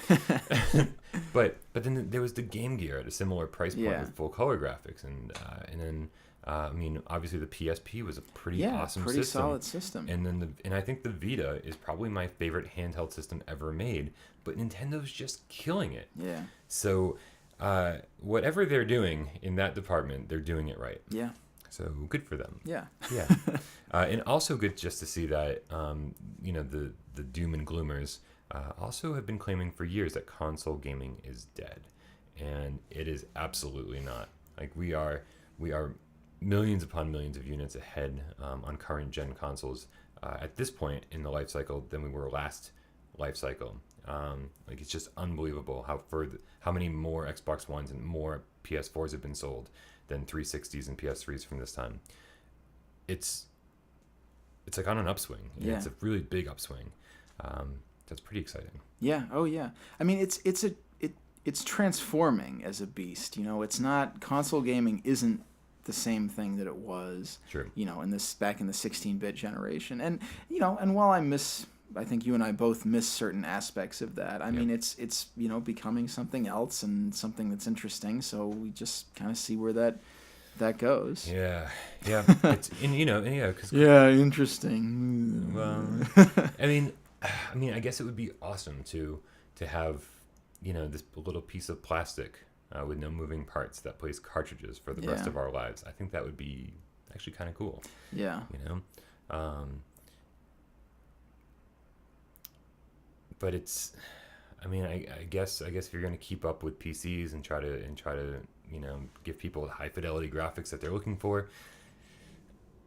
but then there was the Game Gear at a similar price point with full color graphics. And then, I mean, obviously the PSP was a pretty awesome pretty system. solid system. And then and I think the Vita is probably my favorite handheld system ever made. But Nintendo's just killing it. Yeah. So whatever they're doing in that department, they're doing it right. Yeah. So good for them. Yeah. Yeah. And also good just to see that, the doom and gloomers also have been claiming for years that console gaming is dead. And it is absolutely not. Like we are millions upon millions of units ahead on current gen consoles at this point in the life cycle than we were last life cycle. Like it's just unbelievable how many more Xbox Ones and more PS4s have been sold than 360s and PS3s from this time. It's like on an upswing. Yeah. It's a really big upswing. That's pretty exciting. Yeah. Oh yeah. I mean, it's transforming as a beast. It's not, console gaming isn't the same thing that it was. Sure. Back in the 16-bit generation, and while I think you and I both miss certain aspects of that. I mean, it's becoming something else and something that's interesting. So we just kind of see where that goes. Yeah. It's because Interesting. well, I mean, I guess it would be awesome to have this little piece of plastic with no moving parts that plays cartridges for the rest of our lives. I think that would be actually kind of cool. Yeah. But it's, I guess if you're going to keep up with PCs and try to give people the high fidelity graphics that they're looking for,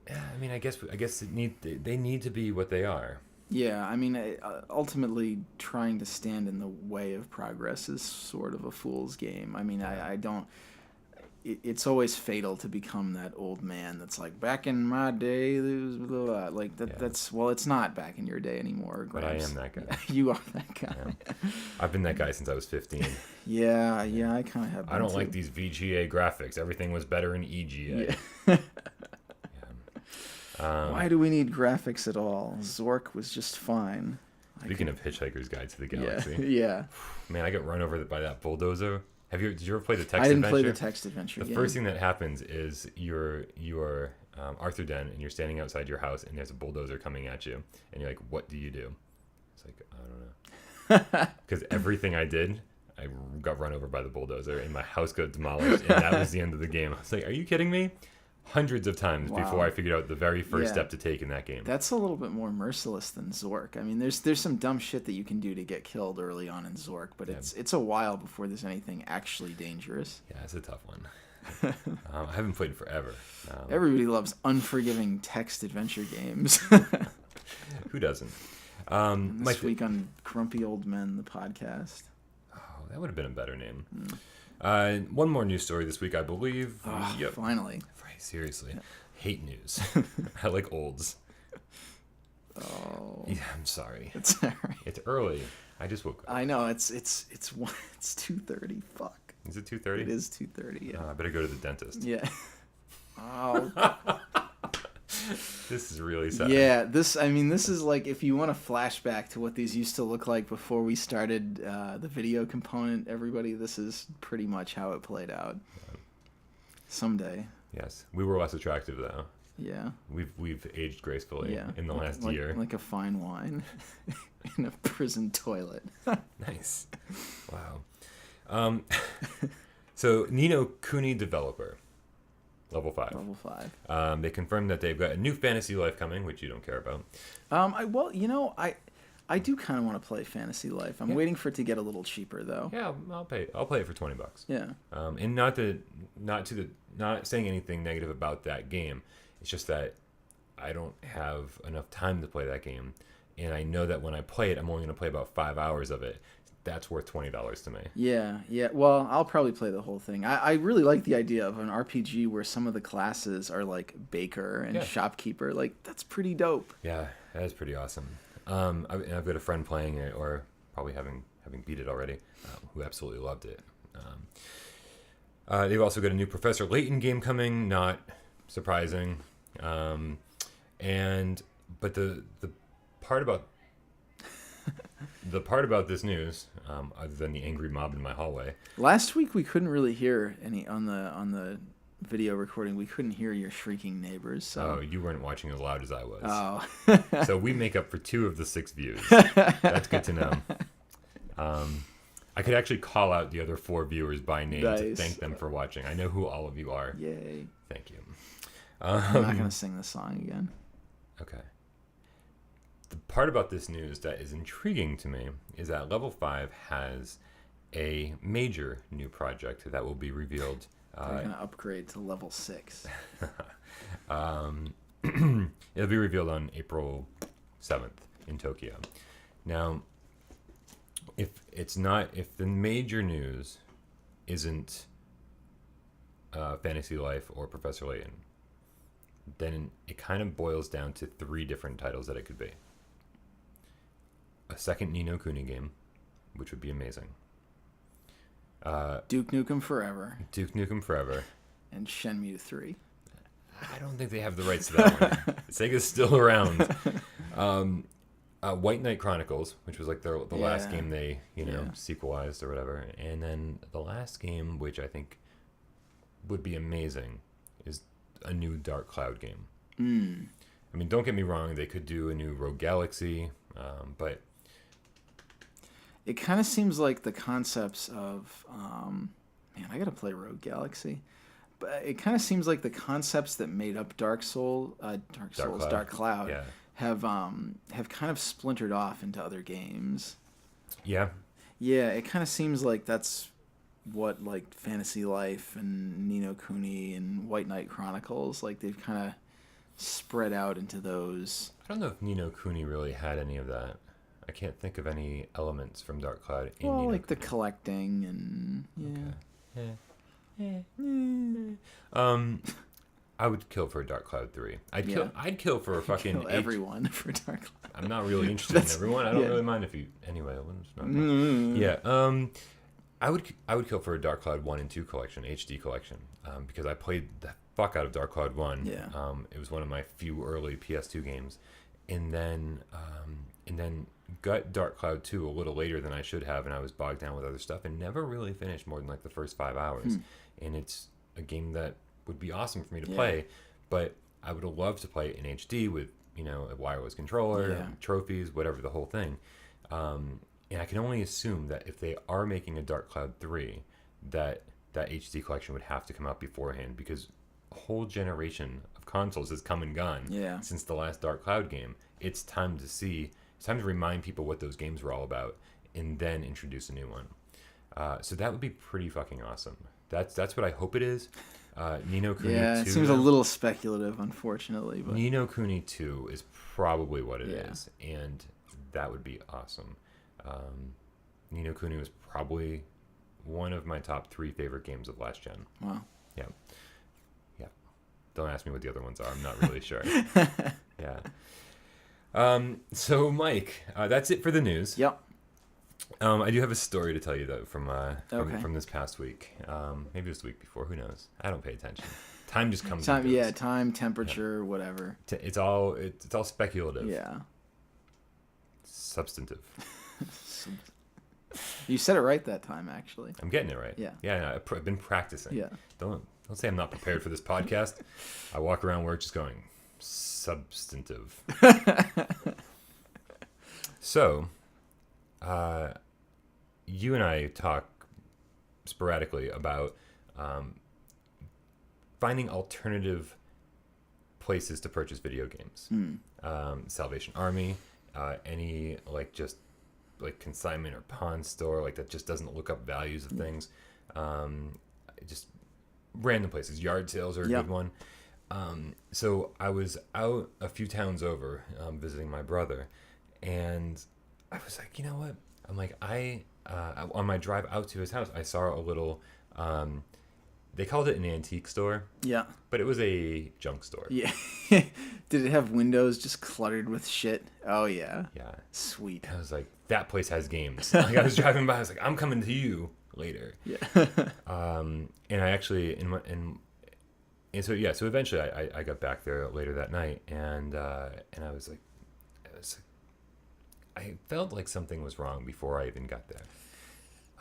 I mean, I guess they need to be what they are. Yeah, I mean, ultimately, trying to stand in the way of progress is sort of a fool's game. I mean, I don't. It's always fatal to become that old man that's like, back in my day, there was blah, blah, blah. Like that. Yeah. Well, it's not back in your day anymore. But I am that guy. You are that guy. Yeah. I've been that guy since I was 15. Yeah, I kind of have. I don't like these VGA graphics. Everything was better in EGA. Yeah. Why do we need graphics at all? Zork was just fine. Speaking of Hitchhiker's Guide to the Galaxy. Yeah. Man, I got run over by that bulldozer. Did you ever play the text adventure? I didn't play the text adventure. The first thing that happens is you're Arthur Dent and you're standing outside your house and there's a bulldozer coming at you and you're like, what do you do? It's like, I don't know. Because everything I did, I got run over by the bulldozer and my house got demolished and that was the end of the game. I was like, are you kidding me? Hundreds of times before I figured out the very first step to take in that game. That's a little bit more merciless than Zork. I mean, there's some dumb shit that you can do to get killed early on in Zork, but it's a while before there's anything actually dangerous. Yeah, it's a tough one. I haven't played in forever. Everybody loves unforgiving text adventure games. Who doesn't? This week on Grumpy Old Men, the podcast. Oh, that would have been a better name. One more news story this week, I believe. Finally. Seriously. Yeah. Hate news. I like olds. Oh. Yeah, I'm sorry. It's all right. It's early. I just woke up. I know. It's 2:30. Fuck. Is it 2:30? It is 2:30. Yeah. I better go to the dentist. Yeah. Oh. This is really sad. Yeah. This is like if you want to flashback to what these used to look like before we started the video component. Everybody, this is pretty much how it played out. Someday. Yes, we were less attractive though. Yeah, we've aged gracefully in the last year, like a fine wine in a prison toilet. Nice, wow. So Ni no Kuni developer, level 5. Level 5. They confirmed that they've got a new Fantasy Life coming, which you don't care about. I do kind of want to play Fantasy Life. I'm waiting for it to get a little cheaper though. Yeah, I'll play it for $20. Yeah. And not saying anything negative about that game. It's just that I don't have enough time to play that game, and I know that when I play it, I'm only going to play about 5 hours of it. That's worth $20 to me. Yeah. Well, I'll probably play the whole thing. I really like the idea of an RPG where some of the classes are like baker and shopkeeper. Like that's pretty dope. Yeah, that is pretty awesome. I've got a friend playing it, or probably having beat it already, who absolutely loved it. They've also got a new Professor Layton game coming, not surprising. But the part about this news, other than the angry mob in my hallway. Last week we couldn't really hear any on the video recording. We couldn't hear your shrieking neighbors. So. Oh, you weren't watching as loud as I was. Oh. So we make up for 2 of the 6 views. That's good to know. I could actually call out the other 4 viewers by name to thank them for watching. I know who all of you are. Yay. Thank you. I'm not going to sing the song again. Okay. The part about this news that is intriguing to me is that Level 5 has a major new project that will be revealed. They're going to upgrade to Level 6. It'll be revealed on April 7th in Tokyo. Now, if the major news isn't Fantasy Life or Professor Layton, then it kind of boils down to 3 different titles that it could be. A second Ni no Kuni game, which would be amazing. Duke Nukem Forever. Duke Nukem Forever. And Shenmue 3. I don't think they have the rights to that one. Sega's still around. White Knight Chronicles, which was like the last game they sequelized or whatever, and then the last game, which I think would be amazing, is a new Dark Cloud game. I mean, don't get me wrong, they could do a new Rogue Galaxy, but it kind of seems like the concepts of man, I gotta play Rogue Galaxy. But it kind of seems like the concepts that made up Dark Cloud, have kind of splintered off into other games. Yeah. Yeah, it kind of seems like that's what like Fantasy Life and Ni no Kuni and White Knight Chronicles, like they've kind of spread out into those. I don't know if Ni no Kuni really had any of that. I can't think of any elements from Dark Cloud in Well, Ni no like the Kuni. collecting and yeah. I would kill for a Dark Cloud 3. Yeah. I'd kill for a fucking Kill everyone for Dark Cloud. I'm not really interested in everyone. I don't really mind if you anyway. It's not yeah. I would kill for a Dark Cloud 1 and 2 collection, HD collection, because I played the fuck out of Dark Cloud 1. Yeah. It was one of my few early PS2 games, and then got Dark Cloud 2 a little later than I should have, and I was bogged down with other stuff and never really finished more than like the first 5 hours. And it's a game that would be awesome for me to play, but I would have loved to play it in HD with, you know, a wireless controller, trophies, whatever, the whole thing. And I can only assume that if they are making a Dark Cloud 3, that HD collection would have to come out beforehand, because a whole generation of consoles has come and gone since the last Dark Cloud game. It's time to remind people what those games were all about, and then introduce a new one. So that would be pretty fucking awesome. That's what I hope it is. Ni no Kuni 2. Yeah, it seems a little speculative, unfortunately. But Ni no Kuni 2 is probably what it is, and that would be awesome. Ni no Kuni was probably one of my top 3 favorite games of last gen. Wow. Yeah. Don't ask me what the other ones are. I'm not really sure. Yeah. So Mike, that's it for the news. Yep. I do have a story to tell you though from this past week. Maybe this week before. Who knows? I don't pay attention. Time just comes. Time, temperature, whatever. It's all speculative. Yeah. Substantive. You said it right that time, actually. I'm getting it right. Yeah. Yeah. I've been practicing. Yeah. Don't say I'm not prepared for this podcast. I walk around work just going substantive. So, you and I talk sporadically about finding alternative places to purchase video games. Salvation Army, any just consignment or pawn store that just doesn't look up values of things. Just random places. Yard sales are a good one. So I was out a few towns over visiting my brother, and I was like, you know what? I'm like, on my drive out to his house, I saw a little, they called it an antique store. Yeah. But it was a junk store. Yeah. Did it have windows just cluttered with shit? Oh, yeah. Yeah. Sweet. I was like, that place has games. I was driving by, I was like, I'm coming to you later. Yeah. And I actually, so eventually I got back there later that night, and I was like, I felt like something was wrong before I even got there.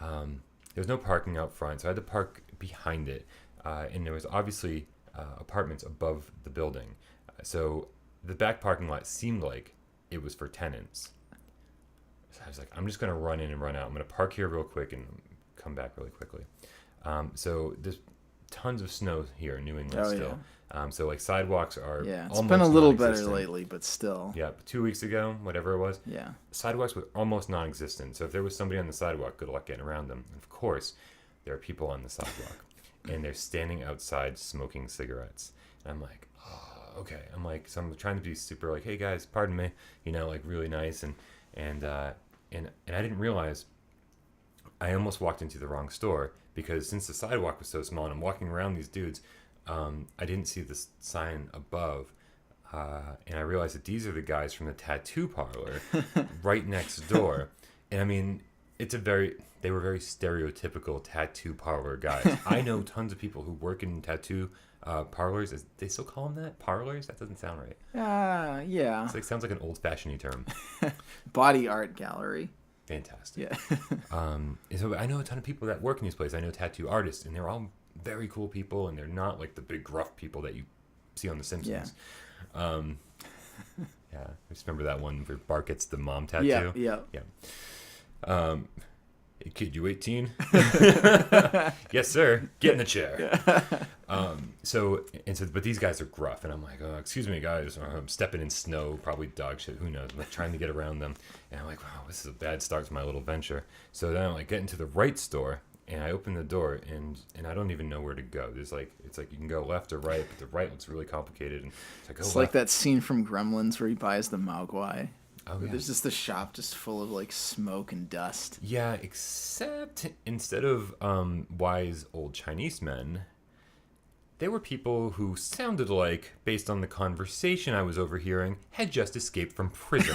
There was no parking out front, so I had to park behind it, and there was obviously apartments above the building. So the back parking lot seemed like it was for tenants. So I was like, I'm just going to run in and run out. I'm going to park here real quick and come back really quickly. So there's tons of snow here in New England still. Yeah. So sidewalks are it's been a little better lately, but still. Yeah, 2 weeks ago, whatever it was. Yeah. Sidewalks were almost non-existent. So if there was somebody on the sidewalk, good luck getting around them. And of course, there are people on the sidewalk, and they're standing outside smoking cigarettes. And I'm like, oh, okay. I'm like, so I'm trying to be super hey guys, pardon me, really nice, and I didn't realize I almost walked into the wrong store, because since the sidewalk was so small and I'm walking around these dudes, I didn't see the sign above, and I realized that these are the guys from the tattoo parlor right next door. And I mean, they were very stereotypical tattoo parlor guys. I know tons of people who work in tattoo parlors. They still call them that? Parlors? That doesn't sound right. Yeah. It sounds like an old-fashioned term. Body art gallery. Fantastic. Yeah. So I know a ton of people that work in these places. I know tattoo artists, and they're all very cool people, and they're not like the big gruff people that you see on The Simpsons. Yeah. I just remember that one where Bart gets the mom tattoo. Yeah. Hey kid, you 18? Yes, sir. Get in the chair. But these guys are gruff, and I'm like, oh, excuse me, guys. I'm stepping in snow, probably dog shit. Who knows? I'm trying to get around them, and I'm like, wow, this is a bad start to my little venture. So then I get into the right store, And I open the door, and I don't even know where to go. It's like you can go left or right, but the right looks really complicated. And It's like that scene from Gremlins where he buys the Mogwai. Oh, yeah. There's just the shop just full of like smoke and dust. Yeah, except instead of wise old Chinese men, they were people who sounded like, based on the conversation I was overhearing, had just escaped from prison.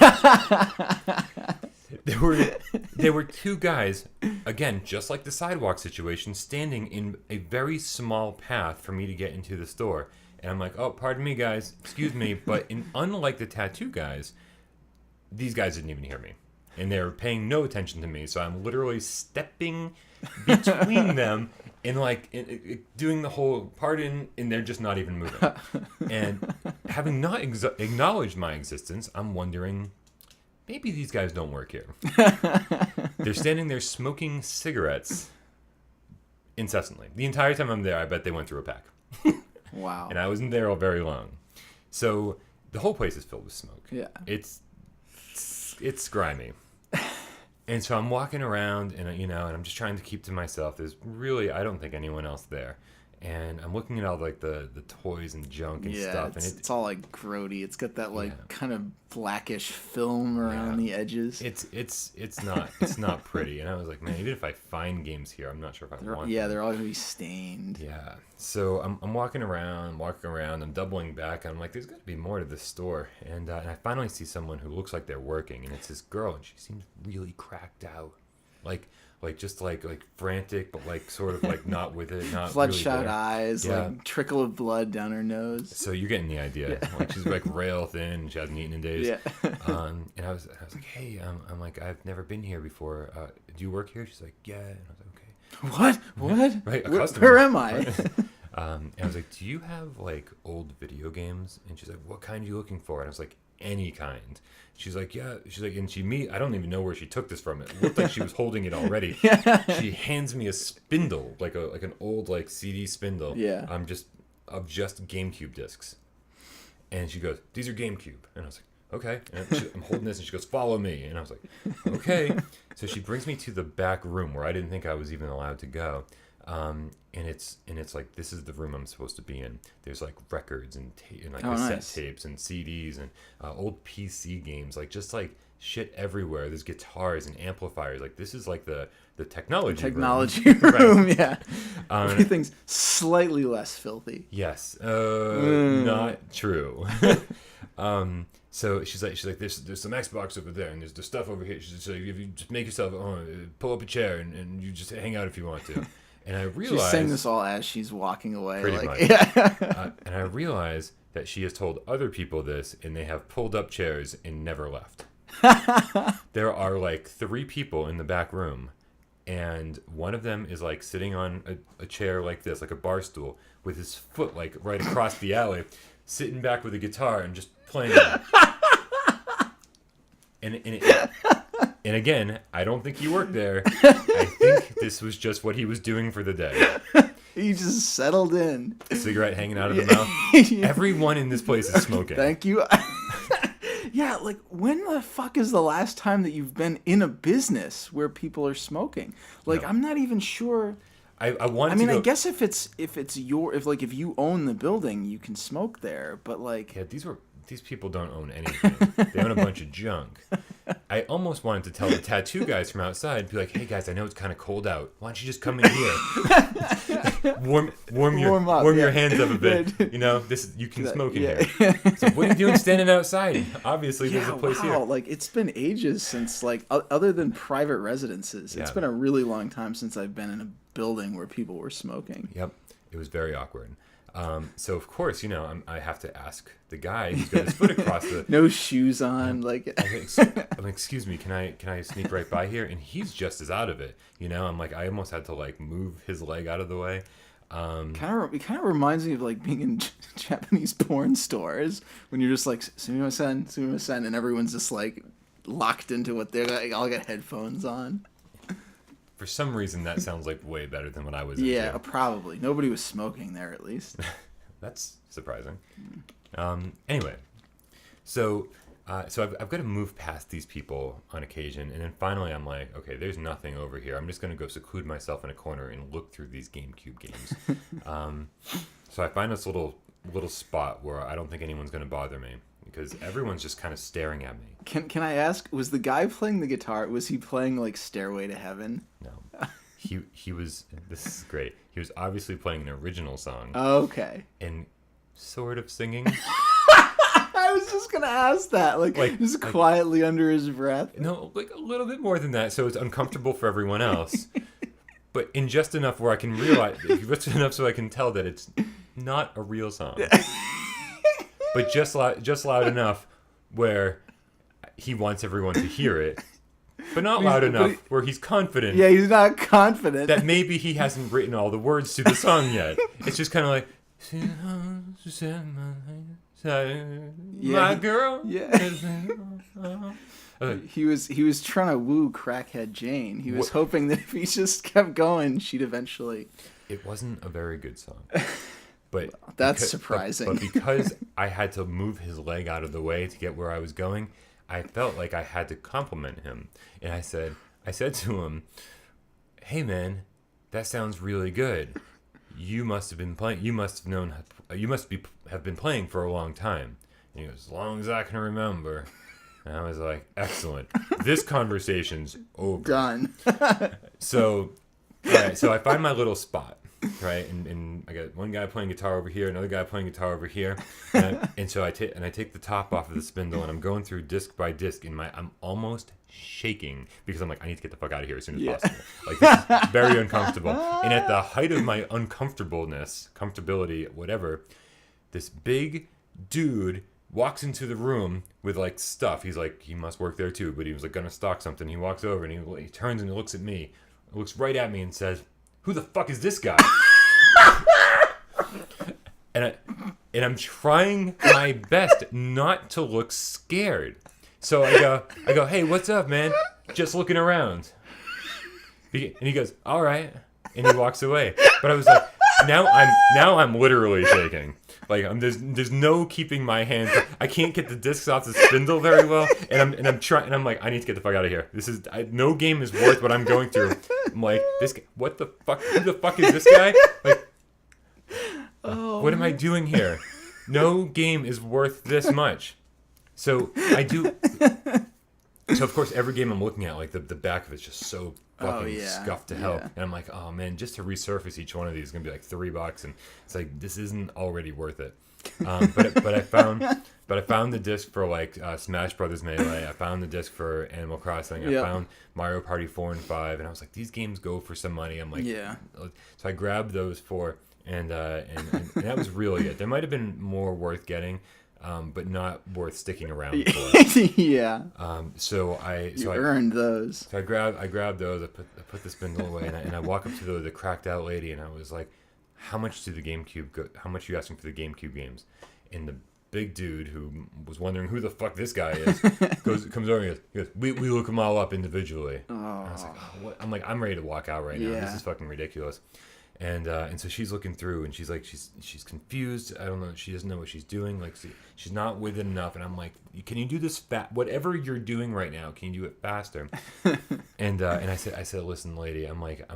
There were two guys, again, just like the sidewalk situation, standing in a very small path for me to get into the store. And I'm like, oh, pardon me, guys, excuse me, but unlike the tattoo guys, these guys didn't even hear me. And they're paying no attention to me, so I'm literally stepping between them and doing the whole pardon, and they're just not even moving. And having not acknowledged my existence, I'm wondering, maybe these guys don't work here. They're standing there smoking cigarettes incessantly. The entire time I'm there, I bet they went through a pack. Wow. And I wasn't there all very long. So the whole place is filled with smoke. Yeah. It's grimy. And so I'm walking around, and and I'm just trying to keep to myself. There's really, I don't think, anyone else there. And I'm looking at all like the toys and junk and stuff, and it's all like grody. It's got that kind of blackish film around the edges. It's not pretty. And I was like, man, even if I find games here, I'm not sure if I want them. Yeah, they're all gonna be stained. Yeah. So I'm walking around. I'm doubling back. And I'm like, there's got to be more to this store. And I finally see someone who looks like they're working, and it's this girl, and she seems really cracked out, like just frantic, but sort of not with it, not bloodshot really eyes, trickle of blood down her nose. So you're getting the idea. Yeah. She's rail thin, and she hasn't eaten in days. Yeah. And I was like, hey, I'm like, I've never been here before. Do you work here? She's like, yeah. And I was like, okay. What? Right. A customer. Where am I? And I was like, do you have old video games? And she's like, what kind are you looking for? And I was like, any kind. She's like, yeah. She's like, and I don't even know where she took this from. It looked like she was holding it already. She hands me a spindle, like an old CD spindle. Yeah. Of just GameCube discs. And she goes, these are GameCube. And I was like, okay. And I'm holding this, and she goes, follow me. And I was like, okay. So she brings me to the back room where I didn't think I was even allowed to go. And it's like, this is the room I'm supposed to be in. There's records and cassette tapes and CDs and old PC games, just shit everywhere. There's guitars and amplifiers. This is the technology room. Right. Yeah. Everything's slightly less filthy. Yes. Not true. So she's like, there's some Xbox over there, and there's the stuff over here. She's like, if you just make yourself at home, pull up a chair, and you just hang out if you want to. And I realized... She's saying this all as she's walking away. Pretty much. Yeah. And I realized that she has told other people this, and they have pulled up chairs and never left. There are 3 people in the back room, and one of them is sitting on a chair like this, like a bar stool, with his foot right across the alley, sitting back with a guitar and just playing it. And again, I don't think he worked there. I think this was just what he was doing for the day. He just settled in. Cigarette hanging out of the mouth. Everyone in this place is smoking. Thank you. Yeah, when the fuck is the last time that you've been in a business where people are smoking? No. I'm not even sure. I guess if you own the building, you can smoke there, but yeah, these people don't own anything. They own a bunch of junk. I almost wanted to tell the tattoo guys from outside, be like, hey guys, I know it's kind of cold out. Why don't you just come in here? warm your hands up a bit. You can smoke in here. So what are you doing standing outside? Obviously, there's a place here. It's been ages since, other than private residences, it's been a really long time since I've been in a building where people were smoking. Yep. It was very awkward. So of course, I have to ask the guy who's got his foot across the... No shoes on, I'm like, excuse me, can I sneak right by here? And he's just as out of it, I'm like, I almost had to move his leg out of the way. It kind of reminds me of being in Japanese porn stores when you're just sumimasen, and everyone's just locked into what they're all got headphones on. For some reason, that sounds way better than what I was. Yeah, probably. Nobody was smoking there, at least. That's surprising. Anyway, so So I've got to move past these people on occasion, and then finally I'm like, okay, there's nothing over here. I'm just going to go seclude myself in a corner and look through these GameCube games. So I find this little spot where I don't think anyone's going to bother me because everyone's just kind of staring at me. Can I ask, was the guy playing the guitar, was he playing like Stairway to Heaven? No. He was, this is great. He was obviously playing an original song. Okay. And sort of singing. I was just going to ask that. Like just quietly under his breath. No, like a little bit more than that. So it's uncomfortable for everyone else. But in just enough where I can realize, just enough so I can tell that it's not a real song. But just loud enough where he wants everyone to hear it. But not loud enough where he's confident. Yeah, he's not confident. That maybe he hasn't written all the words to the song yet. It's just kind of like, my girl. Yeah. He was trying to woo crackhead Jane. He was hoping that if he just kept going, she'd eventually. It wasn't a very good song. But that's surprising. But because I had to move his leg out of the way to get where I was going, I felt like I had to compliment him. And I said to him, "Hey man, that sounds really good. You must have been playing. You must have known. You must have been playing for a long time." And he goes, "As long as I can remember." And I was like, "Excellent. This conversation's over." Done. So, all right. So I find my little spot, right, and I got one guy playing guitar over here, another guy playing guitar over here, and so I take the top off of the spindle, and I'm going through disc by disc, and I'm almost shaking because I'm like, I need to get the fuck out of here as soon as possible. Like, this is very uncomfortable. And at the height of my comfortability, whatever, this big dude walks into the room with like stuff. He's like, he must work there too, but he was like gonna stock something. He walks over and he turns and he looks at me, looks right at me and says, "Who the fuck is this guy?" and I'm trying my best not to look scared. So I go, "Hey, what's up, man? Just looking around." And he goes, "All right," and he walks away. But I was like, now I'm literally shaking. Like there's no keeping my hands. I can't get the discs off the spindle very well, and I'm trying. And I'm like, I need to get the fuck out of here. No game is worth what I'm going through. I'm like, this guy, what the fuck? Who the fuck is this guy? Like, what am I doing here? No game is worth this much. So I do. So of course, every game I'm looking at, like the back of it's just so fucking scuffed to hell, and I'm like, oh man, just to resurface each one of these is gonna be like $3, and it's like this isn't already worth it. But I found the disc for like Smash Brothers Melee. I found the disc for Animal Crossing. I found Mario Party 4 and 5, and I was like, these games go for some money. I'm like, So I grabbed those four, and that was really it. There might have been more worth getting. But not worth sticking around for. Yeah. So I earned those. So I grabbed those. I put the spindle away, and I walk up to the cracked out lady, and I was like, "How much do the GameCube go? How much are you asking for the GameCube games?" And the big dude who was wondering who the fuck this guy is comes over and he goes, "We look them all up individually." Oh. And I was like, "Oh, what?" I'm ready to walk out right now. This is fucking ridiculous. And so she's looking through, and she's like, she's confused. I don't know. She doesn't know what she's doing. Like, she's not with it enough. And I'm like, can you do this whatever you're doing right now? Can you do it faster? and I said, listen, lady. I'm like,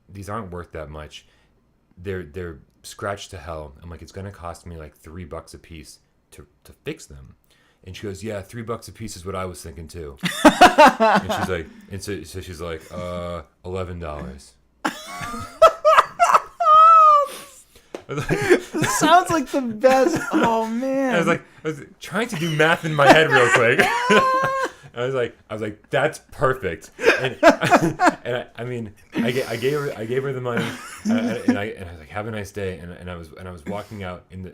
these aren't worth that much. They're scratched to hell. I'm like, it's gonna cost me like $3 a piece to fix them. And she goes, yeah, $3 a piece is what I was thinking too. And she's like, so she's like, $11. This sounds like the best. Oh man! I was trying to do math in my head real quick. I was like, that's perfect. And I mean, I gave her the money, and I was like, have a nice day. And I was walking out in the.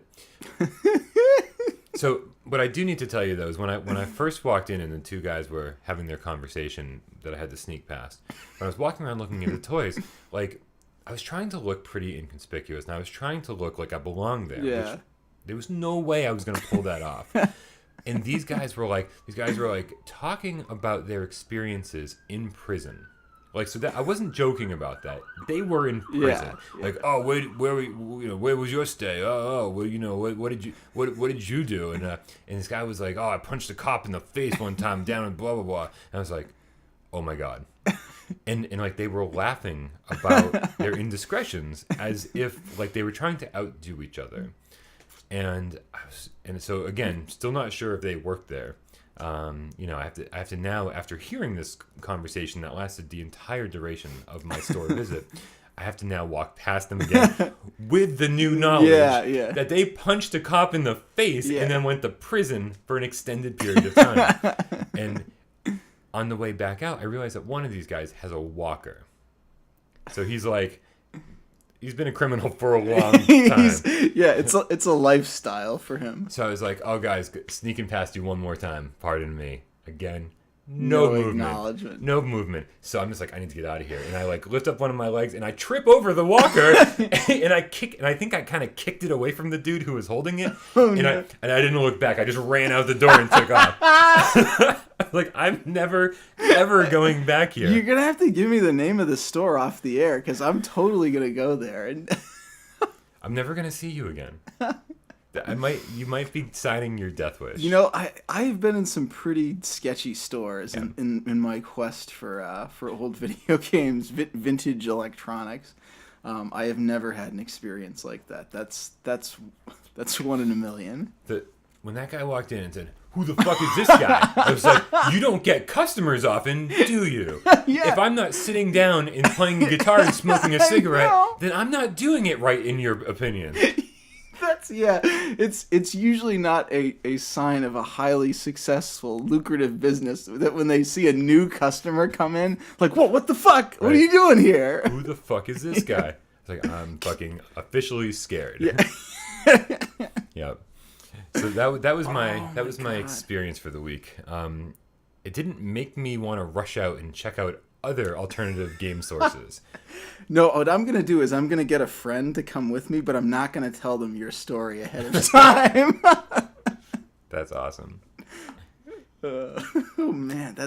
So what I do need to tell you though is when I first walked in and the two guys were having their conversation that I had to sneak past. When I was walking around looking at the toys, like. I was trying to look pretty inconspicuous, and I was trying to look like I belonged there. Yeah. Which there was no way I was going to pull that off. And these guys were like talking about their experiences in prison, Like, so that I wasn't joking about that. They were in prison. Yeah. Like, oh, where was your stay? Well, what did you do? And this guy was like, oh, I punched a cop in the face one time down and blah blah blah. And I was like, oh my god. And like they were laughing about their indiscretions as if like they were trying to outdo each other. And so again, still not sure if they worked there. I have to now, after hearing this conversation that lasted the entire duration of my store visit, I have to now walk past them again with the new knowledge that they punched a cop in the face and then went to prison for an extended period of time. And on the way back out, I realized that one of these guys has a walker. So he's like, he's been a criminal for a long time. It's a lifestyle for him. So I was like, oh, guys, sneaking past you one more time. Pardon me. Again, no movement. No movement. So I'm just like, I need to get out of here. And I like lift up one of my legs and I trip over the walker and I kick. And I think I kind of kicked it away from the dude who was holding it. And I didn't look back. I just ran out the door and took off. Like, I'm never, ever going back here. You're going to have to give me the name of the store off the air because I'm totally going to go there. And I'm never going to see you again. You might be signing your death wish. You know, I've been in some pretty sketchy stores in my quest for old video games, vintage electronics. I have never had an experience like that. That's one in a million. When that guy walked in and said, who the fuck is this guy? I was like, you don't get customers often, do you? If I'm not sitting down and playing guitar and smoking a cigarette, then I'm not doing it right, in your opinion. It's usually not a sign of a highly successful, lucrative business that when they see a new customer come in, like, whoa, what the fuck? Right. What are you doing here? Who the fuck is this guy? It's like, I'm fucking officially scared. Yep. So that was my experience for the week. It didn't make me want to rush out and check out other alternative game sources. No, what I'm going to do is I'm going to get a friend to come with me, but I'm not going to tell them your story ahead of time. That's awesome. Oh man,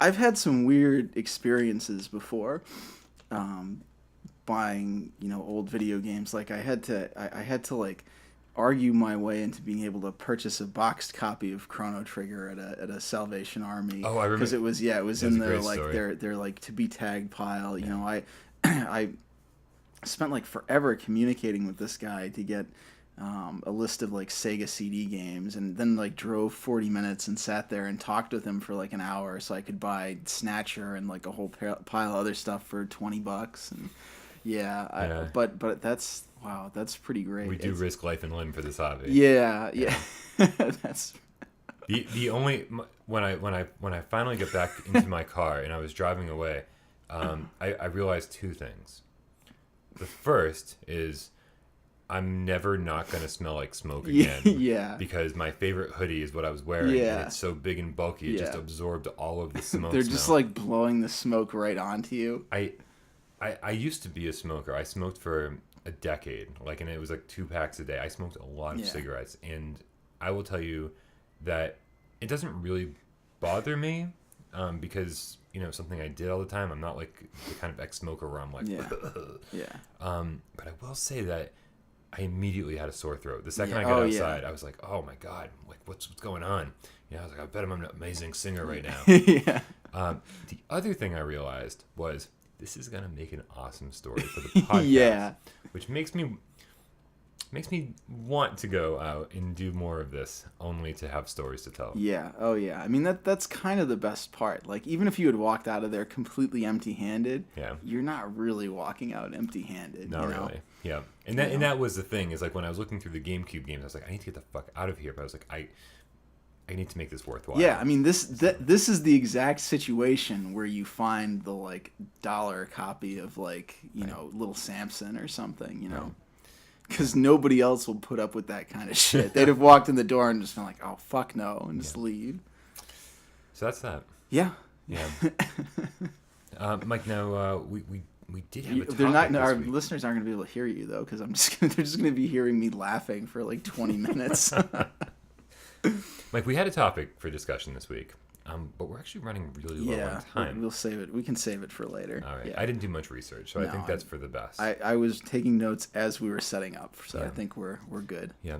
I've had some weird experiences before. Buying, old video games. Like I had to like argue my way into being able to purchase a boxed copy of Chrono Trigger at a Salvation Army. Oh, I remember. Because it was in their like their like to be tagged pile. You know, I spent like forever communicating with this guy to get a list of like Sega CD games, and then like drove 40 minutes and sat there and talked with him for like an hour so I could buy Snatcher and like a whole pile of other stuff for $20. And but that's. Wow, that's pretty great. We do risk life and limb for this hobby. Yeah. That's the only when I finally get back into my car and I was driving away, I realized two things. The first is I'm never not gonna smell like smoke again. Yeah. Because my favorite hoodie is what I was wearing, and it's so big and bulky, it just absorbed all of the smoke. They're just like blowing the smoke right onto you. I used to be a smoker. I smoked for a decade, and it was like 2 packs a day. I smoked a lot of cigarettes, and I will tell you that it doesn't really bother me because something I did all the time. I'm not like the kind of ex-smoker where I'm like but I will say that I immediately had a sore throat the second I got outside. I was like, oh my god, like what's going on? I was like, I bet I'm an amazing singer right now. The other thing I realized was, this is gonna make an awesome story for the podcast. Which makes me want to go out and do more of this, only to have stories to tell. Yeah. Oh yeah. I mean that's kind of the best part. Like even if you had walked out of there completely empty-handed, you're not really walking out empty-handed. Not really. Yeah. And that was the thing, is like when I was looking through the GameCube games, I was like, I need to get the fuck out of here. But I was like, I need to make this worthwhile. Yeah, I mean this is the exact situation where you find the like $1 copy of like Little Samson or something, because nobody else will put up with that kind of shit. They'd have walked in the door and just been like, oh fuck no, and just leave. So that's that. Yeah. Mike, now we did have a topic. They're not. Our listeners aren't going to be able to hear you though, because they're just going to be hearing me laughing for like 20 minutes. Mike, we had a topic for discussion this week. but we're actually running really low on time. We'll save it. We can save it for later. All right. Yeah. I didn't do much research, so I think that's for the best. I was taking notes as we were setting up, so I think we're good. Yeah.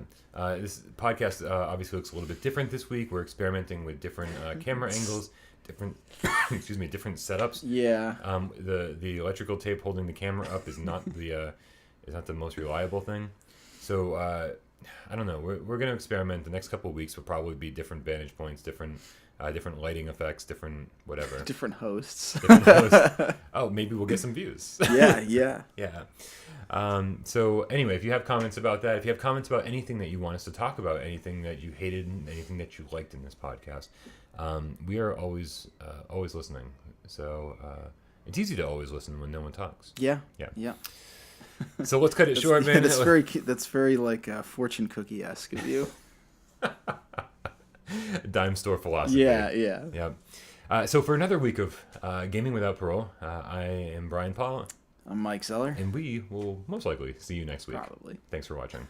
This podcast obviously looks a little bit different this week. We're experimenting with different camera angles, different different setups. Yeah. The electrical tape holding the camera up is not the most reliable thing. So I don't know. We're going to experiment. The next couple of weeks will probably be different vantage points, different lighting effects, different whatever. Different hosts. Different hosts. Oh, maybe we'll get some views. Yeah. So anyway, if you have comments about that, if you have comments about anything that you want us to talk about, anything that you hated, anything that you liked in this podcast, we are always listening. So it's easy to always listen when no one talks. Yeah. So let's cut it short, man. That's very like fortune cookie-esque of you. Dime store philosophy. Yeah. So for another week of Gaming Without Parole, I am Brian Paul. I'm Mike Zeller. And we will most likely see you next week. Probably. Thanks for watching.